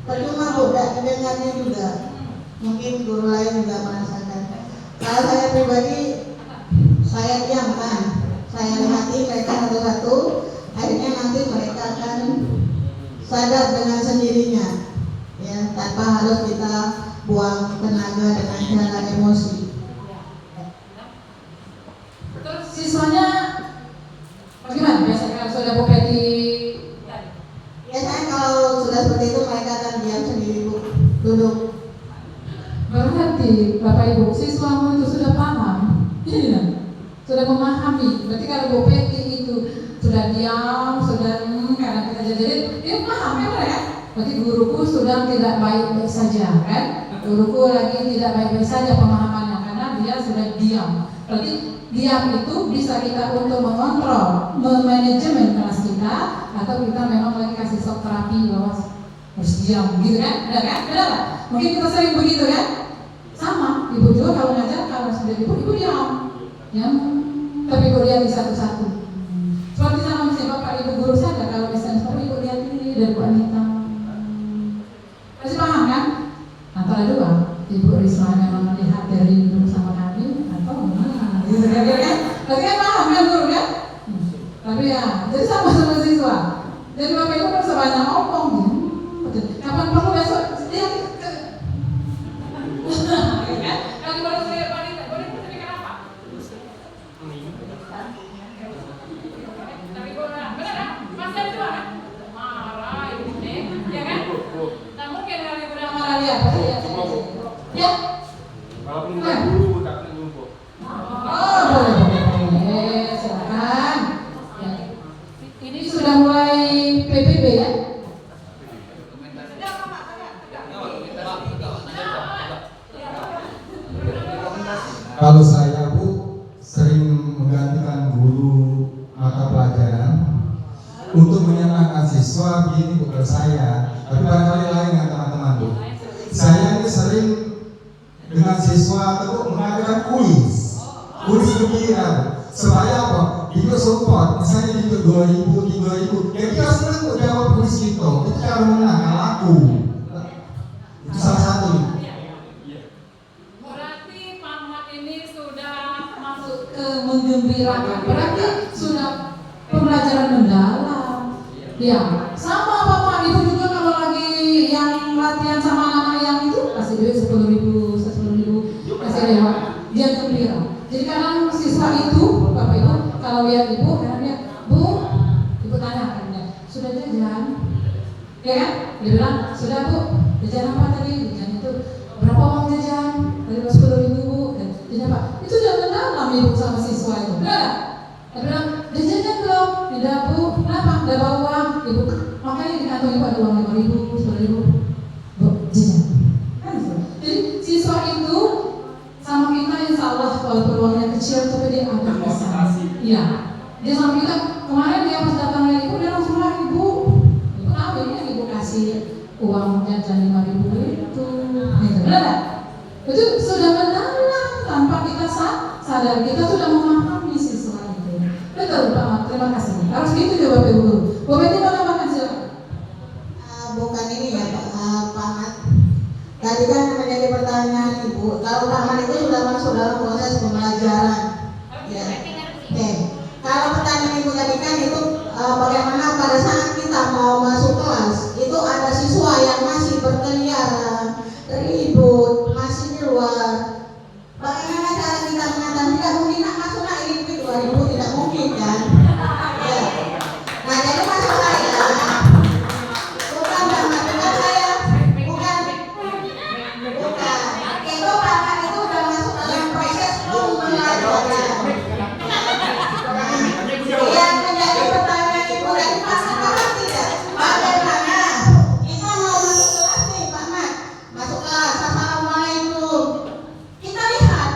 percuma Bu, dengarnya juga. Mungkin guru lain juga merasakan. Kalau saya pribadi, saya diamkan, saya lihati mereka satu-satu. Akhirnya nanti mereka akan sadar dengan sendirinya, ya, tanpa harus kita buang tenaga dengan cara emosi. Terus siswanya bagaimana? Biasanya kalau sudah Bu Peti Biasanya kalau sudah seperti itu mereka akan diam sendiri Bu, duduk. berarti Bapak Ibu siswamu itu sudah paham, iya, sudah memahami. Berarti kalau Bu Peti itu sudah diam, sudah karena kita jadi dia paham kan ya? Berarti guruku sudah tidak baik-baik saja kan? Guruku lagi tidak baik-baik saja pemahamannya karena dia sudah diam. Berarti diam itu bisa kita untuk mengontrol, memanajemen kelas kita, atau kita memang lagi kasih shock terapi bahwa harus diam gitu kan, benar kan? Benar nggak? Mungkin kita sering begitu kan? Sama, ibu juga kalau ngajar kalau sudah ibu diam, ya. Tapi ibu lihat di satu-satu. Seperti sama misalnya bapak ibu guru saja kalau misalnya ibu lihat ini dari Bu Anita, masih paham kan? Antara dua, Ibu Risma memang melihat dari dulu sama kami atau mana? Gitu kan? Berarti kan paham kan guru kan? Tapi ya, jadi sama siswa. Jadi bapak ibu kan sebanyak ngomong ya. Kapan perlu besok dia kalau baru saya wanita, boleh ceritakan apa? Tapi benar kan? Masih ada juga kan? Marah ibu nih, ya kan? Nah mungkin kalau ibu udah marah dia, ya? Kalau pengen guru, tak pengen guru. Oh boleh, silakan. Ya. Ini sudah mulai PPB ya? Kalau saya Bu sering menggantikan guru mata pelajaran untuk menyenangkan siswa begini bukan saya, tapi barangkali lain dengan teman-teman Bu. Saya ini sering dengan siswa itu mengadakan kuis pikiran supaya apa? Dia support, misalnya dia 2.000, ya dia senang kok jawab kuis itu cara menang laku. Itu salah satu. Menggembirakan, berarti sudah pembelajaran mendalam. Ya, sama bapak ibu juga kalau lagi yang latihan sama anak yang itu kasih duit 10.000 kasih lewat, dia gembira. Jadi kadang siswa itu bapak ibu kalau lihat ibu, kadang lihat Bu, ibu tanya kan dia, sudah jajan? Ya kan? Dia bilang sudah Bu, jajan apa tadi? Jajan itu berapa uang jajan? Tadi 10.000 Bu. Jajan apa? Itu jangan dalam ibu sama siswa itu, benar nggak? Dia bilang, jajan belum? Tidak Bu, kenapa? Tidak bawa uang, ibu. Makanya di kantong ibu ada uang 5.000, 10.000. Bu, jajan. Kan gitu. Jadi siswa itu sama kita insya Allah walaupun uangnya kecil tapi dia ada kesan. Iya. Dia sama kita kemarin dia pas datangnya ibu dia langsung lari ibu. Ibu tahu ini yang ibu kasih uang jajan 5.000 itu. Gitu, benar nggak? Itu sudah mendalam tanpa kita sadar kita sudah memahami siswa itu. Betul Pak Mat, terima kasih. Harus gitu ya Bapak Ibu. Bapak Ibu mau tambahkan silakan. Bukan ini ya Pak Mat. Tadi kan menjadi pertanyaan Ibu, kalau Pak Mat itu sudah masuk dalam proses pembelajaran. Ya. Oke. Kalau pertanyaan Ibu tadi kan itu bagaimana pada saat kita mau masuk kelas itu ada siswa yang masih berkeliaran, ribut, masih di luar. Bagaimana cara kita mengatakan tidak mungkin nak masuk nak ini 2.000 tidak mungkin kan? Ya. Nah jadi maksud saya bukan saya bukan itu Bapak itu sudah masuk dalam proses pembelajaran. Yang menjadi pertanyaan Ibu tadi paham tidak? Bagaimana kita mau masuk kelas nih Pak Mat? Masuk kelas, assalamualaikum. Kita lihat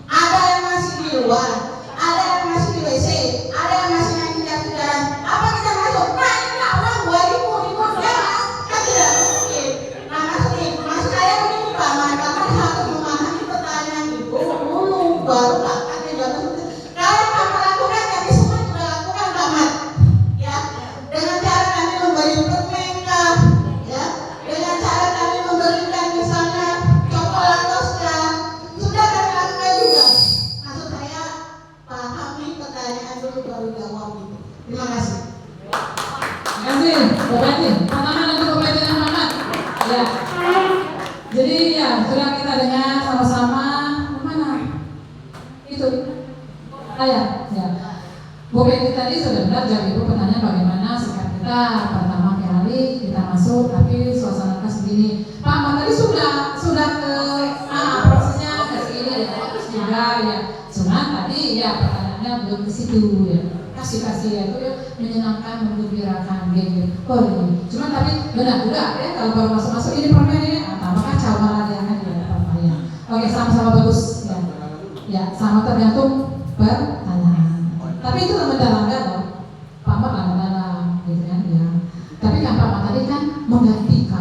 ada yang masih di luar, ada yang masih di WC, ada yang masih naik kejar-kejaran. Apa kita masuk? Nah ini nggak uang 2.000 ya kan tidak mungkin. Nah maksud saya begini Pak Mat, Bapak harus memahami pertanyaan Ibu dulu baru Bapak dijawab. Kalau yang Bapak lakukan kami semua juga lakukan Pak Mat, ya dengan cara kami memberi permen kah, ya dengan cara kami memberikan misalnya coklat toska. Sudah kami lakukan juga. Maksud saya pahami pertanyaan dulu baru jawab itu. Terima kasih. Terima kasih Bapak Ibu. Pertama untuk Bapak Ibu dan Muhammad. Ya. Jadi ya sudah kita dengar sama-sama mana itu saya ya. Bapak Ibu tadi sudah benar jawab Ibu pertanyaan bagaimana sikap kita pertama kali kita masuk tapi suasana kelas begini. Pak Ahmad tadi sudah ke prosesnya ke sini ya terus juga ya. Cuman tadi ya pertanyaannya belum ke situ ya. Kasih ya itu ya menyenangkan, menggembirakan gitu. Oh ini. Cuman tapi benar juga ya kalau baru masuk ini permen ini tambah kacau malah dia kan ya ya. Oke sama-sama bagus ya. Ya sama tergantung pertanyaan. Tapi itu mendalam kan loh. Pak Ahmad lah mendalam gitu kan ya. Tapi kan Pak Ahmad tadi kan menggantikan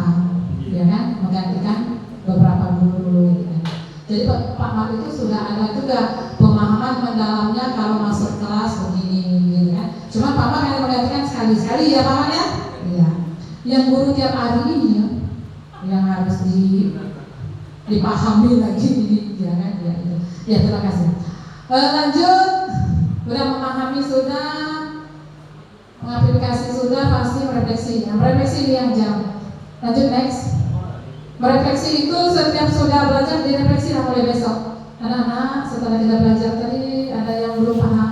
menggantikan beberapa guru gitu kan. Jadi Pak Mak itu sudah ada juga pemahaman mendalamnya kalau masuk kelas begini gitu kan. Cuma Pak Mak hanya menggantikan sekali-sekali ya Pak Mak ya. Iya. Yang guru tiap hari ini ya, yang harus dipahami lagi ya kan ya itu. Ya terima kasih. Lanjut, sudah memahami sudah, mengaplikasi sudah, pasti merefleksi. Nah, merefleksi ini yang jam. Lanjut next. Merefleksi itu setiap sudah belajar direfleksi mulai besok. Anak-anak setelah kita belajar tadi ada yang belum paham.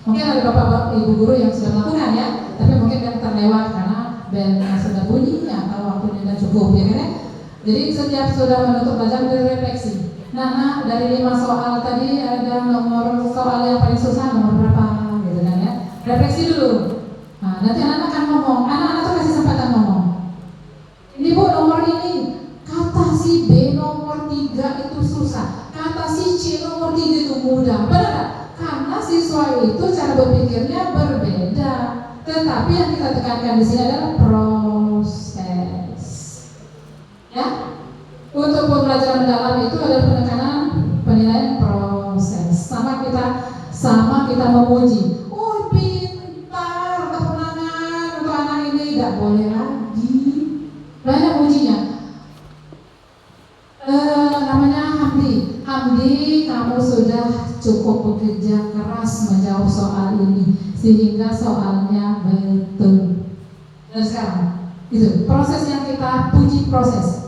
Mungkin ada bapak ibu guru yang sudah melakukan ya, tapi mungkin yang terlewat karena belnya sudah bunyi atau waktunya sudah cukup ya kan ya. Jadi setiap sudah menutup belajar direfleksi. Nah, dari 5 soal tadi ada nomor soal yang paling susah nomor berapa gitu kan ya. Refleksi dulu. Nah, nanti anak-anak akan ngomong. Anak-anak tuh kasih kesempatan ngomong. Ini Bu nomor ini. Kata si B nomor 3 itu susah. Kata si C nomor 3 itu mudah. Benar? Karena siswa itu cara berpikirnya berbeda. Tetapi yang kita tekankan di sini adalah proses. Ya. Untuk pembelajaran mendalam itu adalah penekanan penilaian proses. Sama kita memuji. Oh, pintar, kemenangan untuk anak ini, tidak boleh lagi. Banyak ujinya. Namanya Hamdi, kamu sudah cukup bekerja keras menjawab soal ini sehingga soalnya betul. Dan sekarang itu proses yang kita puji proses.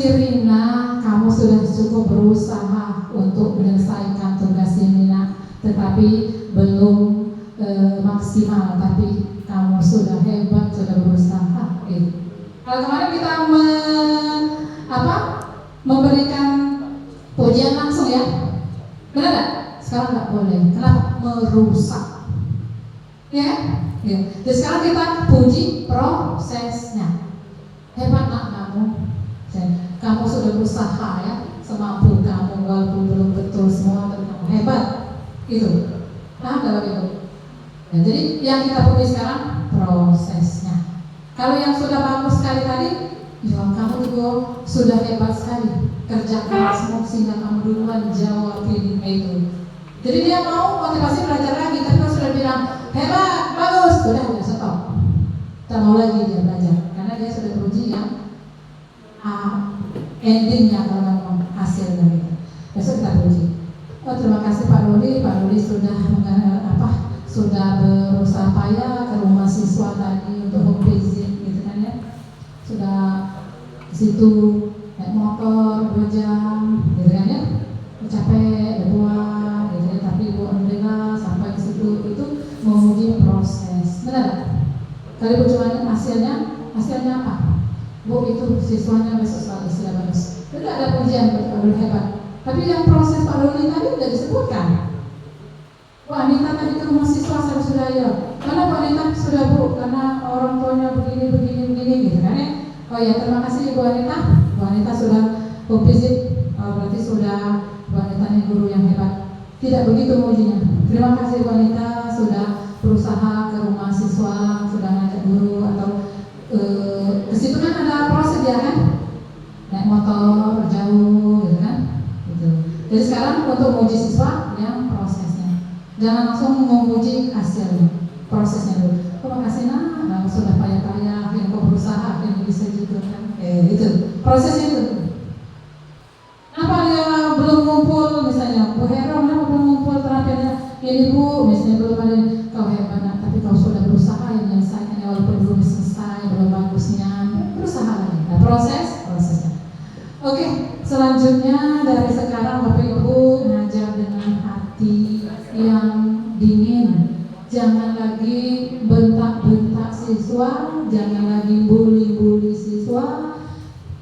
Rina, kamu sudah cukup berusaha untuk menyelesaikan tugas ini, tetapi belum maksimal. Tapi kamu sudah hebat, sudah berusaha. Gitu. Kalau kemarin kita memberikan pujian langsung ya, benar nggak? Sekarang nggak boleh, kenapa? Merusak, ya? Ya. Jadi sekarang kita puji prosesnya. Hebat nak kamu sudah berusaha ya, semampu kamu walaupun belum betul semua, tapi kamu hebat, gitu. Paham nggak itu? Ya, jadi yang kita puji sekarang prosesnya. Kalau yang sudah bagus sekali tadi, ya kamu juga sudah hebat sekali, kerja keras sehingga kamu duluan jawab ini itu. Jadi dia mau motivasi belajar lagi, tapi kalau sudah bilang hebat, bagus, sudah stop. Tak mau lagi dia belajar, karena dia sudah teruji yang endingnya kalau memang hasil dari itu. Besok kita puji. Oh, terima kasih Pak Rudi. Pak Rudi sudah berusaha payah ke rumah siswa tadi untuk home visit gitu kan ya. Sudah di situ naik motor 2 jam gitu kan ya. Capek, berbuang gitu ya. Tapi Ibu alhamdulillah sampai ke situ itu menguji proses. Benar? Kali perjuangan hasilnya apa? Bu, itu siswanya besok sekali sudah bagus. Tidak ada pujian betul hebat. Tapi yang proses Pak Rudi tadi sudah disebutkan. Bu Anita tadi ke rumah siswa saya sudah ya. Karena Bu Anita sudah Bu, karena orang tuanya begini gitu kan ya. Oh ya, terima kasih Bu Anita. Bu Anita sudah visit, berarti sudah Bu Anita ini guru yang hebat. Tidak begitu mujinya. Terima kasih Bu Anita sudah berusaha ke rumah siswa, sudah ngajak guru atau ke situ kan ada proses ya kan, naik motor jauh gitu kan, gitu. Jadi sekarang untuk menguji siswa yang prosesnya, jangan langsung menguji hasilnya, prosesnya dulu. Terima kasih nah sudah payah-payah, yang kau berusaha, yang bisa juga kan, itu prosesnya itu. Kenapa dia belum ngumpul misalnya, Bu Hero, kenapa belum ngumpul terakhirnya? Ini Bu, misalnya belum ada, kau hebat tapi kau sudah berusaha yang menyelesaikan walaupun belum selesai, belum bagusnya, berusaha lagi. Nah, prosesnya. Oke, selanjutnya dari sekarang Bapak Ibu ngajar dengan hati yang dingin. Jangan lagi bentak-bentak siswa, jangan lagi bully siswa.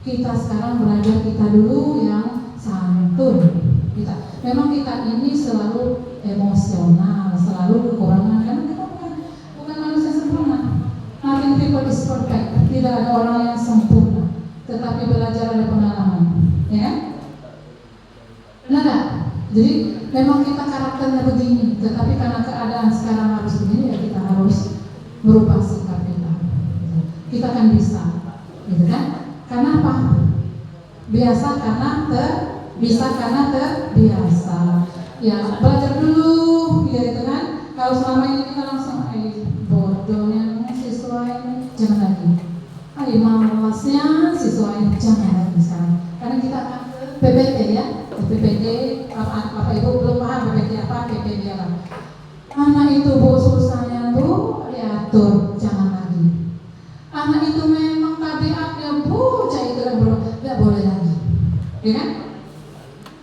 Kita sekarang belajar kita dulu yang santun. Memang kita ini selalu emosional, selalu kekurangan karena kita bukan manusia sempurna. Nothing people is perfect. Tidak ada orang yang sempurna. Tetapi belajar ada pengalaman, ya. Benar tak? Jadi memang kita karakternya begini, tetapi karena keadaan sekarang harus begini, ya kita harus merubah sikap kita. Kita kan bisa, gitu kan? Karena apa? Biasa karena bisa karena terbiasa. Ya, belajar dulu, ya itu kan. Kalau selama ini kita langsung, bodohnya siswa ini, jangan lagi. Malasnya siswa ini, jangan lagi sekarang. Karena kita akan ke PPT ya, PPT, Bapak Ibu belum paham PPT apa, PPT apa. Anak itu bu susahnya tuh diatur, jangan lagi. Anak itu memang tabiatnya bocah itu tidak boleh lagi, ya kan?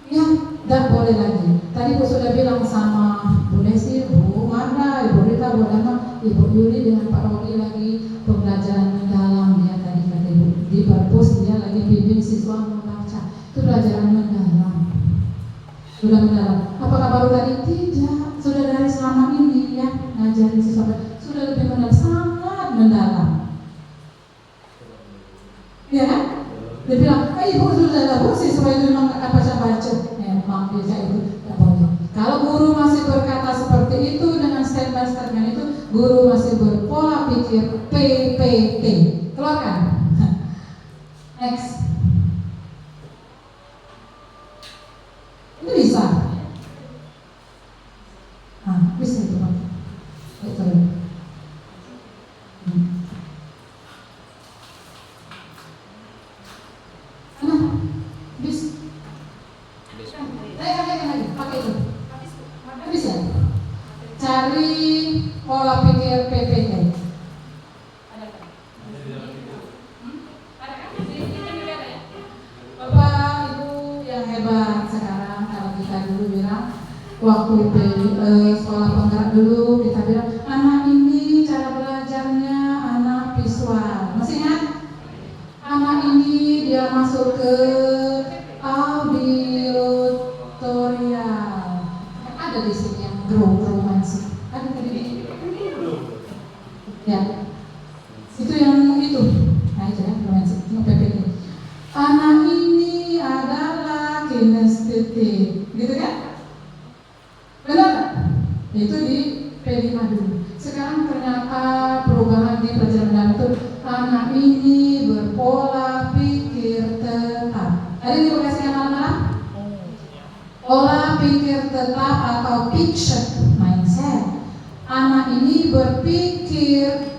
Ya, tidak boleh lagi. Tadi Bu sudah bilang sama Bu Desi, Bu Marta, Ibu Rita, Bu Dama, Ibu Yuli dengan Pak Rodi lagi pembelajaran mendalam ya tadi kata Ibu. Di perpus dia lagi bimbing siswa membaca. Itu pelajaran mendalam. Sudah mendalam. Apakah baru tadi? Tidak. Sudah dari selama ini ya ngajarin siswa sudah lebih mendalam, sangat mendalam. Ya kan? Dia bilang, Ibu sudah tahu siswa itu memang akan baca-baca. Memang dia itu tidak boleh. Kalau guru masih berkata seperti itu dengan statement itu, guru masih berpola pikir PPT. Keluarkan. Next. Ini bisa. Bisa itu Pak. Betul. Pakai itu. Bisa. Cari pola pikir PPT. Bapak Ibu yang hebat sekarang, kalau kita dulu bilang waktu sekolah penggerak dulu kita bilang anak ini cara belajarnya anak visual. Masih ingat? Anak ini dia masuk ke auditorial. Ada di sini yang grow masih. Ada tadi. Ya. Itu yang itu. Nah itu ya, romansik. Itu PPT. Anak ini adalah kinestetik. Gitu kan? Benar? Itu di P5 dulu. Sekarang ternyata perubahan di pelajaran itu anak ini berpola pikir tetap. Ada yang dikasih anak-anak? Pola pikir tetap atau fixed mindset. Anak ini berpikir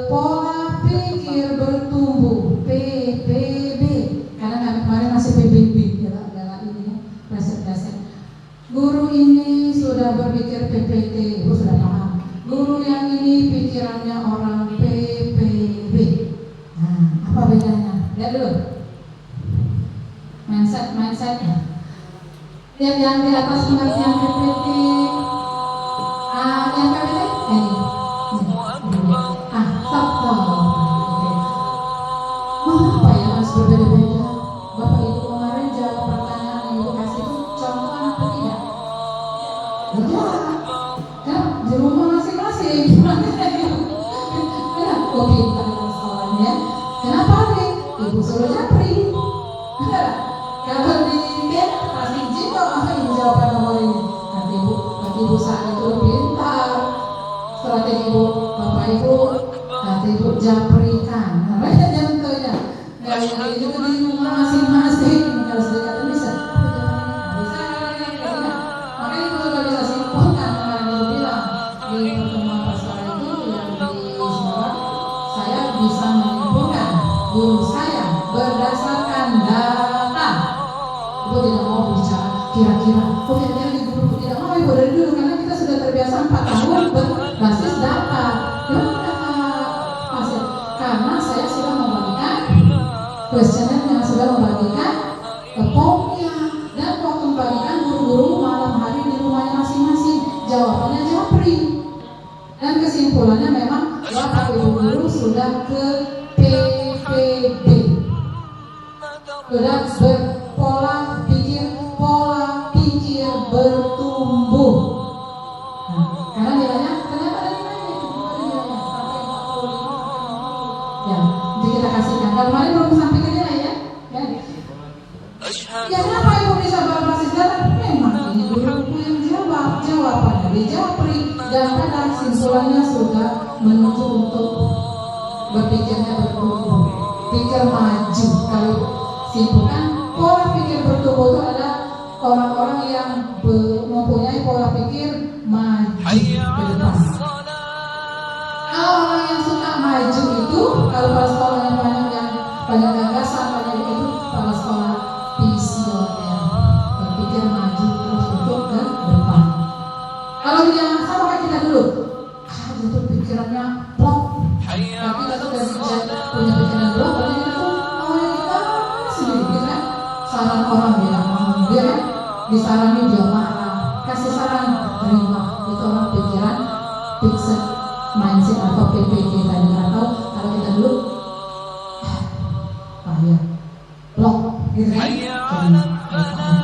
pola pikir bertumbuh PPB. Karena kemarin masih PBB adalah ini preset. Guru ini sudah berpikir PPT, Ibu sudah paham. Guru yang ini pikirannya orang PPB. Nah, apa bedanya? Lihat dulu. Mindsetnya. Lihat yang di atas pengertian PPT. Yang PPT ini. Stop. Mengapa ya harus berbeda-beda? Bapak Ibu kemarin jawab pertanyaan yang Ibu kasih itu contoh apa tidak? Tidak. Kan di rumah masing-masing. Kok pintar dalam sekolahnya? Kenapa nih? Ibu suruh japri. Kalau di game pasti jiwa Ibu jawaban nomor ini. Nanti Ibu saat itu pintar. Strategi Ibu, Bapak Ibu, nanti Ibu japrikan. Namanya contohnya. Kalau itu di rumah masing-masing. Kalau sudah bisa. Makanya Ibu juga bisa simpulkan kemarin Ibu bilang di pertemuan pastoral itu yang di sekolah, saya bisa menyimpulkan guru saya berdasarkan data. Ibu tidak mau bicara kira-kira. Kira-kira di guru tidak mau Ibu dari dulu karena kita sudah terbiasa 4 tahun berbasis data. Karena saya sudah membagikan kuesionernya, sudah membagikan formnya, dan waktu membagikan guru-guru malam hari di rumahnya masing-masing jawabannya japri, dan kesimpulannya memang Bapak Ibu guru sudah ke PPB, sudah berpola pikir bertumbuh. Karena nilainya ternyata ada nilainya itu sampai 45. Ya, nanti kita kasihkan. Kalau kemarin belum sampai ke nilai ya. Ya kenapa Ibu bisa berbasis data? Memang ini guruku yang jawab, jawabannya di japri, dan pada kesimpulannya sudah menuju untuk berpikirnya bertumbuh, pikir maju. simpulkan pola pikir bertumbuh itu adalah orang-orang yang mempunyai pola pikir maju ke depan. Kalau orang yang suka maju itu, kalau pada sekolah yang banyak gagasan, banyak itu pada sekolah visioner, berpikir maju terus untuk ke depan. Kalau dia sama kayak kita dulu, itu pikirannya blok. Tapi kita sudah punya pikiran blok, berarti kita tuh kita sendiri, gitu kan? Saran orang bilang, dia kan disarani dia marah, kasih saran terima. Itu orang pikiran fixed mindset atau PPT tadi, atau kalau kita dulu blok, gitu kan?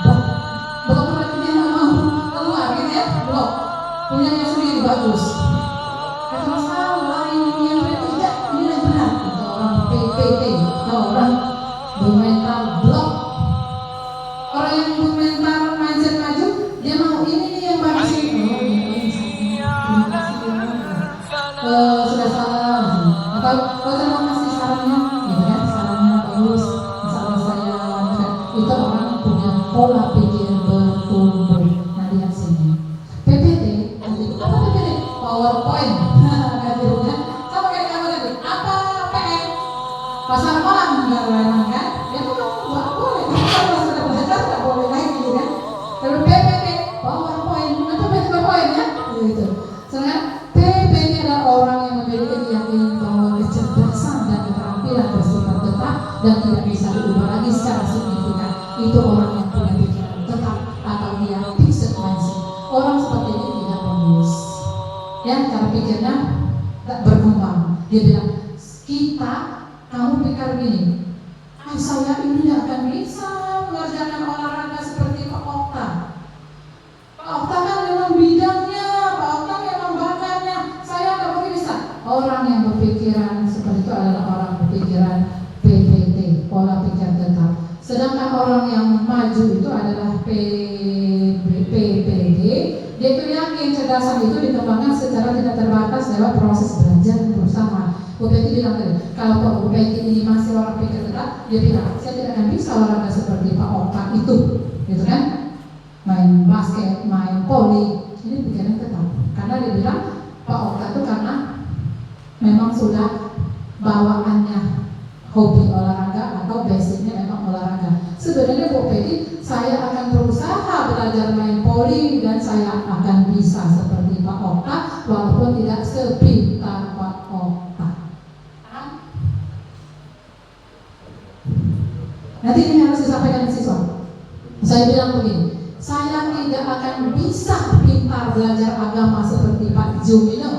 Blok. Blok berarti dia nggak mau keluar, gitu ya? Blok. Punyanya sendiri bagus. Kata salah ini yang tidak, ini yang benar. Itu orang PPT, atau orang bermental blok. Orang yang bermental mindset maju, dia mau ini nih yang bagus ini. Sudah salah, atau terima kasih sarannya, gitu kan? Sarannya bagus, saran saya, itu orang punya pola pikir bertumbuh. Nah lihat sini, PPT, apa PPT? PowerPoint, gantinya sama kayak kamu tadi. Apa PM? Pasar malam nggak boleh kan? Ya itu nggak boleh. Kalau sudah belajar nggak boleh lagi, gitu kan? Kalau PPT, PowerPoint, apa PPT PowerPoint ya? Gitu. Soalnya PPT adalah orang yang memiliki keyakinan bahwa kecerdasan dan keterampilan bersifat tetap dan tidak bisa diubah lagi secara signifikan. Itu orang yang punya pikiran tetap atau dia fixed mindset. Orang seperti ini tidak bagus. Ya, cara pikirnya tak berkembang. Dia bilang, kamu pikir gini, saya ini tidak akan bisa mengerjakan olahraga seperti Pak Okta. Pak Okta kan memang bidangnya, Pak Okta memang bakatnya, saya tidak mungkin bisa. Orang yang berpikiran seperti itu adalah orang berpikiran PPT, pola pikir tetap. Sedangkan orang yang maju itu adalah PPD. Dia itu yakin cerdasan itu dikembangkan secara tidak terbatas lewat proses belajar dan berusaha. Bu Peti bilang tadi, kalau Pak Bu Peti ini masih orang pikir tetap, dia bilang, saya tidak akan bisa olahraga seperti Pak Okta itu, gitu kan? Main basket, main poli, ini pikiran tetap. Karena dia bilang, Pak Okta itu karena memang sudah bawaannya hobi olahraga atau basicnya memang olahraga. Sebenarnya Bu Peti, saya akan berusaha belajar main poli dan saya akan bisa seperti Pak Okta, walaupun tidak sepintar Pak Okta. Nanti ini harus disampaikan ke siswa. Saya bilang begini, saya tidak akan bisa pintar belajar agama seperti Pak Jumino,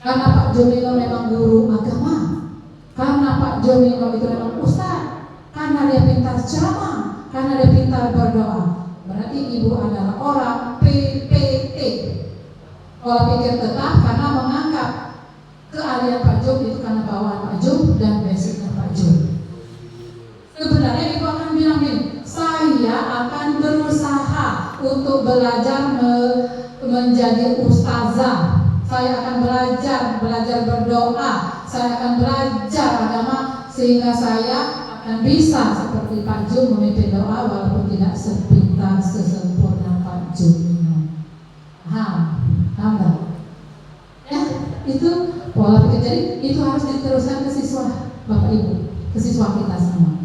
karena Pak Jumino memang guru agama, karena Pak Jumino itu memang ustaz, karena dia pintar ceramah, karena dia pintar berdoa. Berarti ibu adalah orang PPT, pola pikir tetap, karena menganggap keahlian Pak Jum itu karena bawaan Pak Jum dan basicnya Pak Jum. Sebenarnya ibu akan bilang gini, saya akan berusaha untuk belajar menjadi ustazah. Saya akan belajar berdoa. Saya akan belajar agama sehingga saya akan bisa seperti Pak Jum memimpin doa walaupun tidak sepintar sesempurna Pak Jum. Paham nggak? Ya, itu pola pikir. Jadi itu harus diteruskan ke siswa, Bapak Ibu, ke siswa kita semua.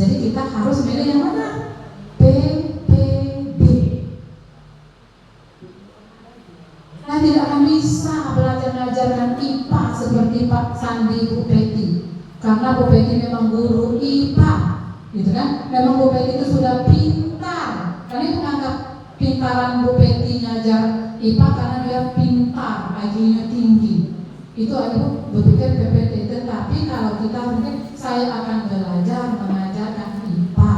Jadi kita harus milih yang mana? PPB. Kita tidak akan bisa belajar-belajarkan IPA seperti Pak Sandi, Bu Peti, karena Bu Peti memang guru IPA, gitu kan? Memang Bu Peti itu sudah pintar. Kalian menganggap pintaran Bu Peti ngajar IPA karena dia pintar, IQ-nya tinggi. Itu aku berpikir PPT. Tetapi kalau kita mungkin saya akan belajar mengajarkan IPA,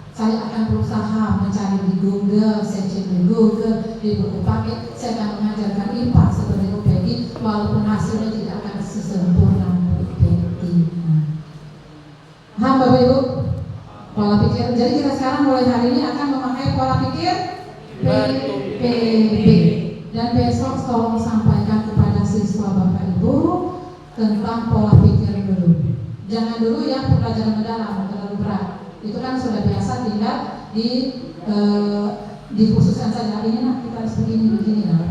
saya akan berusaha mencari di Google, searching di Google, di buku paket, saya akan mengajarkan IPA seperti Bu Peti, walaupun hasilnya tidak akan sesempurna Bu Peti. Paham Bapak Ibu? Pola pikir. Jadi kita sekarang mulai hari ini akan memakai pola pikir PPB. Dan besok tolong sampaikan kepada siswa Bapak Ibu tentang pola pikir dulu. Jangan dulu yang pembelajaran mendalam terlalu berat. Itu kan sudah biasa tinggal dikhususkan saja ini nah kita harus begini nah.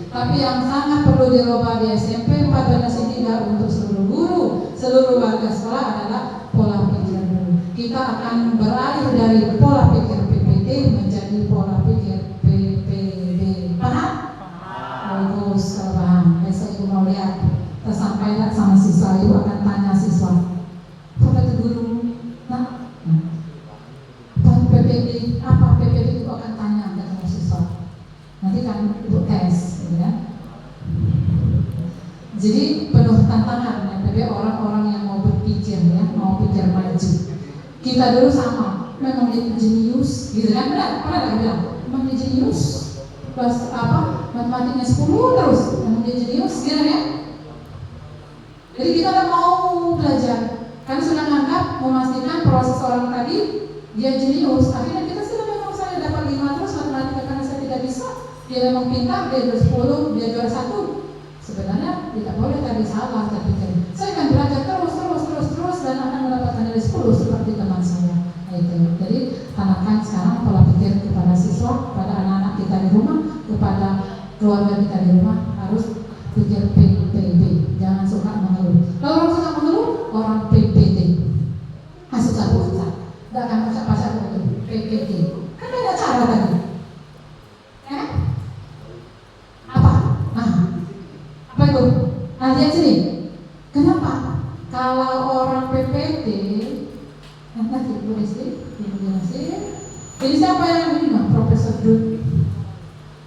Tapi yang sangat perlu dirubah di SMP 4 generasi 3 untuk seluruh guru, seluruh warga sekolah adalah pola pikir dulu. Kita akan beralih dari pola pikir PPT menjadi pola pikir PPD. Paham? Bagus, paham. Besok ibu mau lihat tersampaikan sama siswa, ibu akan tanya siswa. Apa itu guru? Nah, PPD apa? PPD ibu akan tanya sama siswa. Nanti kan ibu tes, gitu ya. Jadi penuh tantangan ya, orang-orang yang mau berpikir ya, mau pikir maju. Kita dulu sama, memang dia jenius, gitu kan? Benar? Pernah nggak bilang? Memang dia jenius. Pas apa? Matematiknya 10 terus, memang dia jenius, gitu ya? Jadi kita kan mau belajar, kan sudah menganggap memastikan proses orang tadi dia jenius. Akhirnya kita sudah memang saya dapat 5 terus matematika karena saya tidak bisa. Dia memang pintar, dia juara 10, dia juara 1. Sebenarnya tidak boleh tadi salah terpikir. Saya akan belajar terus dan akan mendapatkan nilai 10 seperti teman saya. Itu. Jadi tanamkan sekarang pola pikir kepada siswa, kepada anak-anak kita di rumah, kepada keluarga kita di rumah harus pikir PPD. Jangan suka mengeluh. Kalau orang suka mengeluh, orang PPD. Susah. Tidak akan pasal itu PPD. Kan beda cara tadi. Apa itu? Nah, lihat sini. Kenapa? Kalau orang PPT, nanti boleh sih, dijelasin. Jadi siapa yang ini mah? Profesor Dut.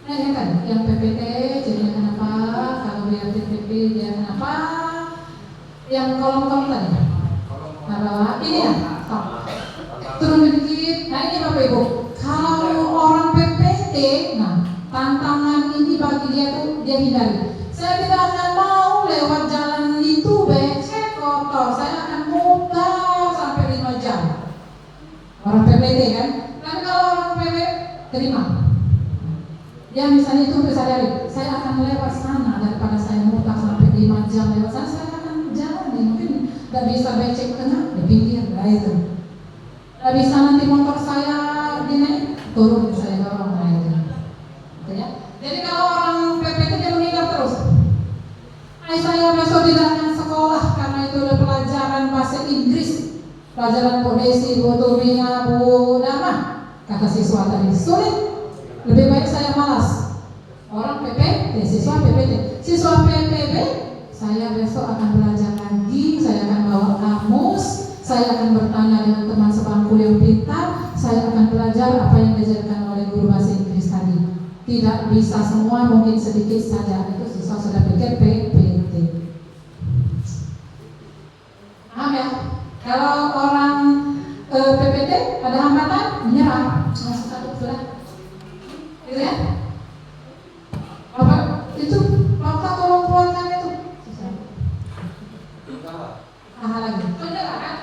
Nah, ya kan, yang PPT jadinya kenapa? Kalau dia PPP dia kenapa? Yang kolom-kolom tadi. Nah, ini ya. Turun sedikit. Nah, ini Bapak Ibu. Kalau orang PPT, nah tantangan ini bagi dia tuh dia hindari. Saya tidak akan mau lewat jalan itu becek kotor. Saya akan muter sampai 5 jam. Orang PPT kan. Tapi kalau orang PPT terima. Dia misalnya itu sadari, saya akan lewat sana daripada saya muter sampai 5 jam lewat sana. Saya akan jalan nih, mungkin tidak bisa becek tengah di pinggir, nah itu. Tidak bisa nanti motor saya dinaik turun saya dorong, nah itu. Gitu ya. Jadi kalau orang PPT dia menghindar terus. Saya besok tidak akan sekolah karena itu ada pelajaran bahasa Inggris, pelajaran Bu Desi, Bu Turbina, Bu Dama. Kata siswa tadi sulit, lebih baik saya malas. Orang PPT, siswa PPT, siswa PPB, saya besok akan belajar lagi, saya akan bawa kamus, saya akan bertanya dengan teman sebangku yang pintar, saya akan belajar apa yang diajarkan oleh guru bahasa Inggris tadi. Tidak bisa semua, mungkin sedikit saja. Itu siswa sudah pikir PPT. Paham ya? Kalau orang PPT ada hambatan, menyerah. Satu sudah. Gitu ya? Bapak itu, Bapak tolong keluarkan itu. Lagi. Bendera kan?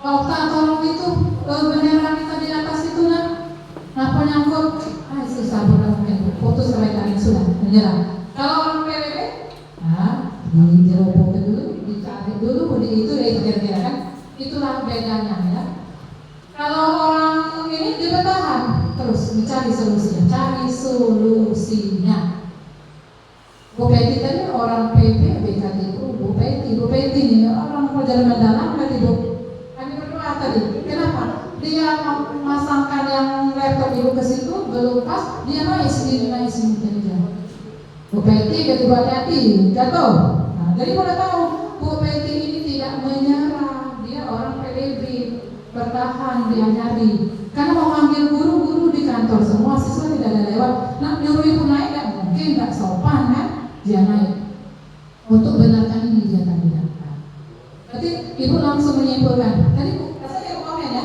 Bapak tolong itu bendera kita di atas itu nah. Kenapa nyangkut? Susah banget, putus kebaikan sudah menyerah. Kalau orang PPP, diroboh dulu, dicari dulu, itu kira-kira kan? Itulah bedanya ya. Kalau orang ini dia bertahan terus mencari solusinya, cari solusinya. Bu Peti tadi orang PP, BKT itu Bu Peti ini orang pelajaran mendalam kan ibu. Kami berdua tadi, kenapa? Dia memasangkan yang laptop ibu ke situ belum pas, dia naik sendiri dia. Bu Peti kedua hati jatuh. Nah, jadi boleh tahu Bu Peti ini tidak menyerah, dia orang PDB, bertahan, dia nyari. Karena mau manggil guru di kantor semua siswa tidak ada lewat. Nah, nyuruh ibu naik nggak mungkin, nggak sopan kan? Dia naik. Untuk benarkan ini dia tadi dapat. Berarti ibu langsung menyimpulkan. Tadi bu, rasanya ibu komen ya.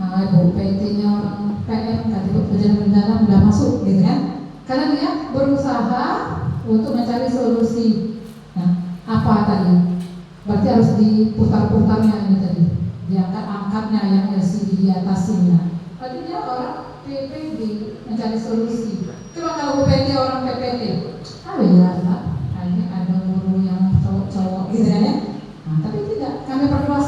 Nah, ibu PT-nya orang PM tadi ibu pelajaran mendalam udah masuk, gitu kan? Karena dia berusaha untuk mencari solusi. Nah, apa tadi? Berarti harus diputar-putarnya ini tadi. Diangkat-angkatnya yang LCD di atasnya. Berarti dia orang PPD mencari solusi. Coba kalau Bu PT orang PPT, iya Pak, ini ada guru yang cowok-cowok gitu kan ya. Nah, tapi tidak, kami berdua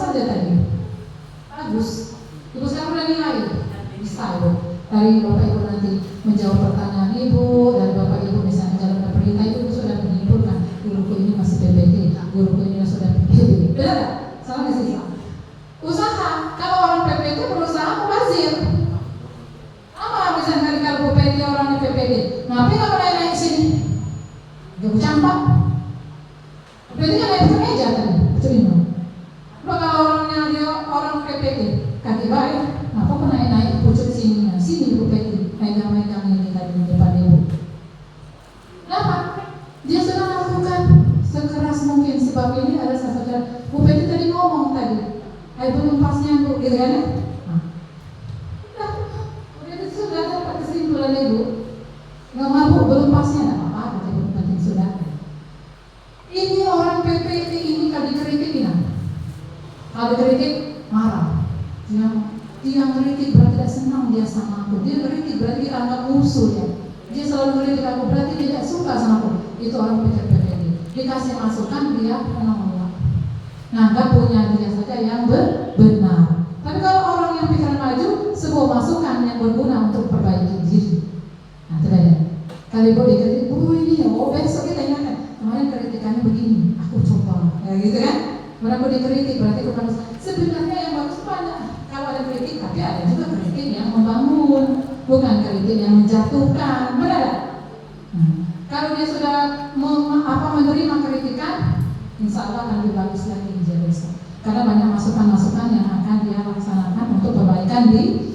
dari Bapak Ibu nanti menjawab pertanyaan Ibu, dari Bapak Ibu misalnya jalankan perintah, Ibu sudah menyimpulkan guruku ini masih PPT, guruku ini sudah PPT. Benar nggak? Salah nggak sih? Usaha, kalau orang PPT berusaha mubazir. Apa misalnya kalau PPT orangnya PPT, ngapain nggak pernah naik sini? Gak campak. PPT kan naik ke meja tadi, terima. Coba kalau orangnya dia orang PPT, kaki baik, ngapa pernah naik pucuk sini? Sini PPT, megang-megang ini tadi di depan Ibu. Kenapa? Dia sudah lakukan sekeras mungkin, sebab ini ada saudara Bu Peti tadi ngomong tadi, ayo belum pasnya Bu, gitu kan ya? Nah, udah sudah dapat kesimpulan Ibu, nggak mabuk belum pasnya, nggak apa-apa, tapi penting sudah. Ini orang PPT ini kalau dikritik kalau dikritik marah, dia ngeritik berarti tidak senang dia sama aku, dia ngeritik berarti dia anggap musuh ya. Dia selalu ngeritik aku berarti dia tidak suka sama aku. Itu orang PPT. Dikasih masukan dia menolak. Nganggap punya dia saja yang benar. Tapi kalau orang yang pikiran maju, sebuah masukan yang berguna untuk perbaiki diri. Nah, itu beda. Kalau Ibu dikritik, ini besok kita ingatkan kemarin kritikannya begini, aku coba, ya gitu kan? Kalau aku dikritik berarti aku bagus. Sebenarnya yang bagus banyak. Kalau ada kritik, tapi ada juga kritik yang membangun, bukan kritik yang menjatuhkan, benar? Kalau dia sudah menerima kritikan, insya Allah akan lebih bagus lagi dia besok. Karena banyak masukan-masukan yang akan dia laksanakan untuk perbaikan diri.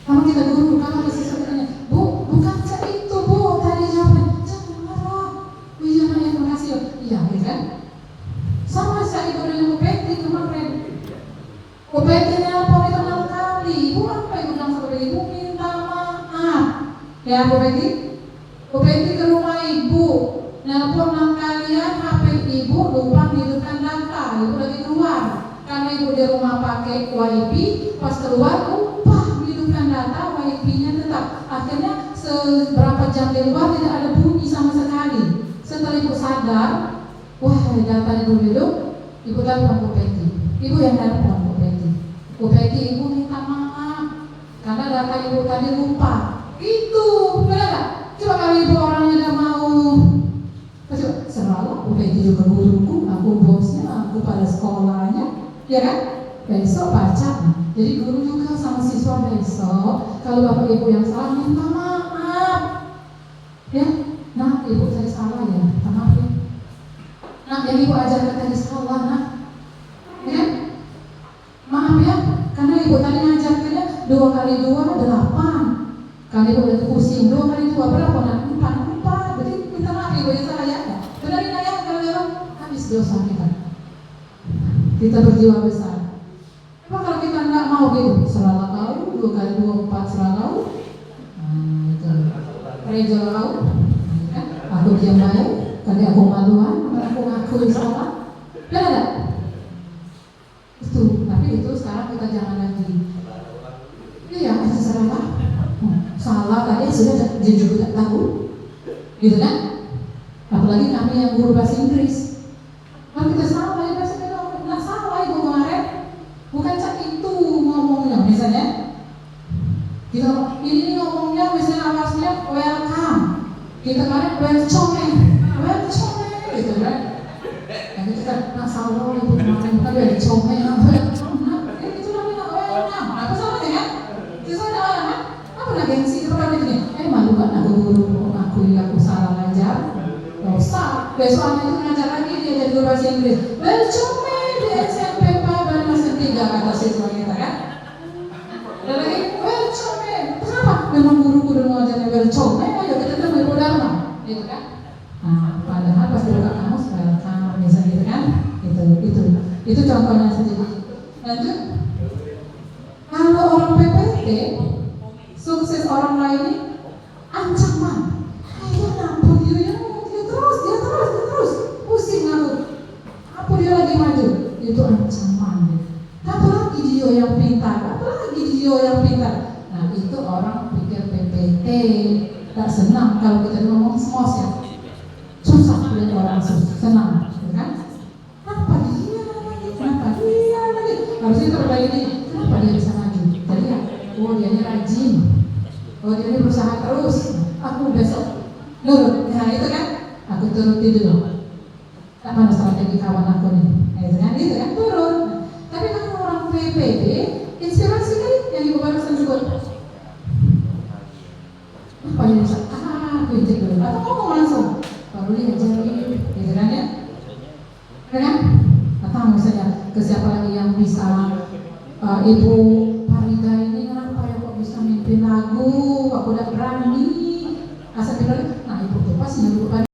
Kalau kita guru, kalau ada sesuatu Bu, bukan itu Bu, tadi jawabnya, jangan marah. Iya, terima kasih. Iya, kan? Sama saya ibu dengan Bu Peti kemarin. Bu Peti nelpon itu 6 kali. Ibu apa Ibu bilang sama Ibu minta maaf. Ya Bu Peti? Bu Peti ke rumah Ibu, nelpon 6 kalian, HP Ibu lupa hidupkan data. Ibu lagi keluar. Karena Ibu di rumah pakai WiFi, pas keluar lupa hidupkan data, WiFi-nya tetap. Akhirnya seberapa jam di luar tidak ada bunyi sama sekali. Setelah Ibu sadar, wah datanya belum hidup, Ibu telepon Bu Peti. Ibu yang telepon Bu Peti. Bu Peti, Ibu minta maaf karena data Ibu tadi lupa. Itu benar gak? Coba kalau Ibu orangnya gak mau, coba selalu Bu Peti juga guruku, aku bosnya, aku pada sekolahnya, ya kan? Besok baca. Jadi guru juga sama siswa besok. Kalau Bapak Ibu yang salah minta maaf, ya. Nah Ibu tadi salah ya, maaf ya. Nah, yang Ibu ajarkan tadi salah, nak. Ya? Maaf ya, karena Ibu tadi ngajarkannya 2 kali 2 8. Kali Ibu udah pusing, 2 kali 2 berapa? Nah, 4. Berarti minta maaf Ibu yang salah ya. Benarin ayah, kalau habis dosa kita. Kita berjiwa besar. Emang kalau kita nggak mau gitu, salah kau, 2 kali 2 4 salah kau. Nah, itu. Rejo kau. Kan? Aku diam baik. Tadi aku maluan, aku ngaku salah, benar tak? Itu, tapi itu sekarang kita jangan lagi. Iya, itu salah. Salah tadi sudah dia juga tidak tahu, gitu kan? Apalagi kami yang guru bahasa Inggris, kalau kita salah ya bahasa Inggris, nggak salah Ibu kemarin, bukan cak itu ngomongnya, misalnya kita ini ngomongnya misalnya awalnya welcome, kita kemarin welcome. Gitu kan? Yang itu kan salah Ibu kemarin bukan dari comel, itu namanya welcome. Apa salahnya kan? Itu ada orang kan? Apa lagi gengsi itu kan itu nih? Malu kan aku guru aku salah ngajar. Dosa. Besok anak itu ngajar lagi dia jadi guru bahasa Inggris. Comel di SMP Pak dan masih 3 kata siswa kita kan? Dan lagi comel. Kenapa? Memang guru ngajarnya comel. Ayo kita temu Ibu Dharma, gitu kan? Nah, padahal pas buka kamus welcome misalnya gitu kan, itu contohnya saja. Lanjut, kalau orang PPT sukses orang lain ini ancaman, ayo nampak dia terus pusing aku, apa dia lagi maju, itu ancaman. Apalagi dia yang pintar, nah itu orang pikir PPT tak senang kalau kita ngomong semos ya. Susah lihat orang senang, ya kan? Kenapa dia lagi? Harusnya terbaik ini. Kenapa dia bisa maju? Jadi ya, dia rajin. Oh dia ini berusaha terus, aku besok nurut. Nah itu kan, aku turuti dulu. Apa strategi kawan aku nih? Nah, itu kan turun. Tapi kalau orang PPD, inspirasi kali yang ibu barusan sebut. Apa yang bisa? Aku injek dulu. Atau ngomong langsung, baru diajarin, gitu kan ya? Ya kan? Atau misalnya ke siapa lagi yang bisa? Ibu Parida ini kenapa ya kok bisa mimpin lagu? Aku udah berani. Asal bilang, nah ibu tuh pasti yang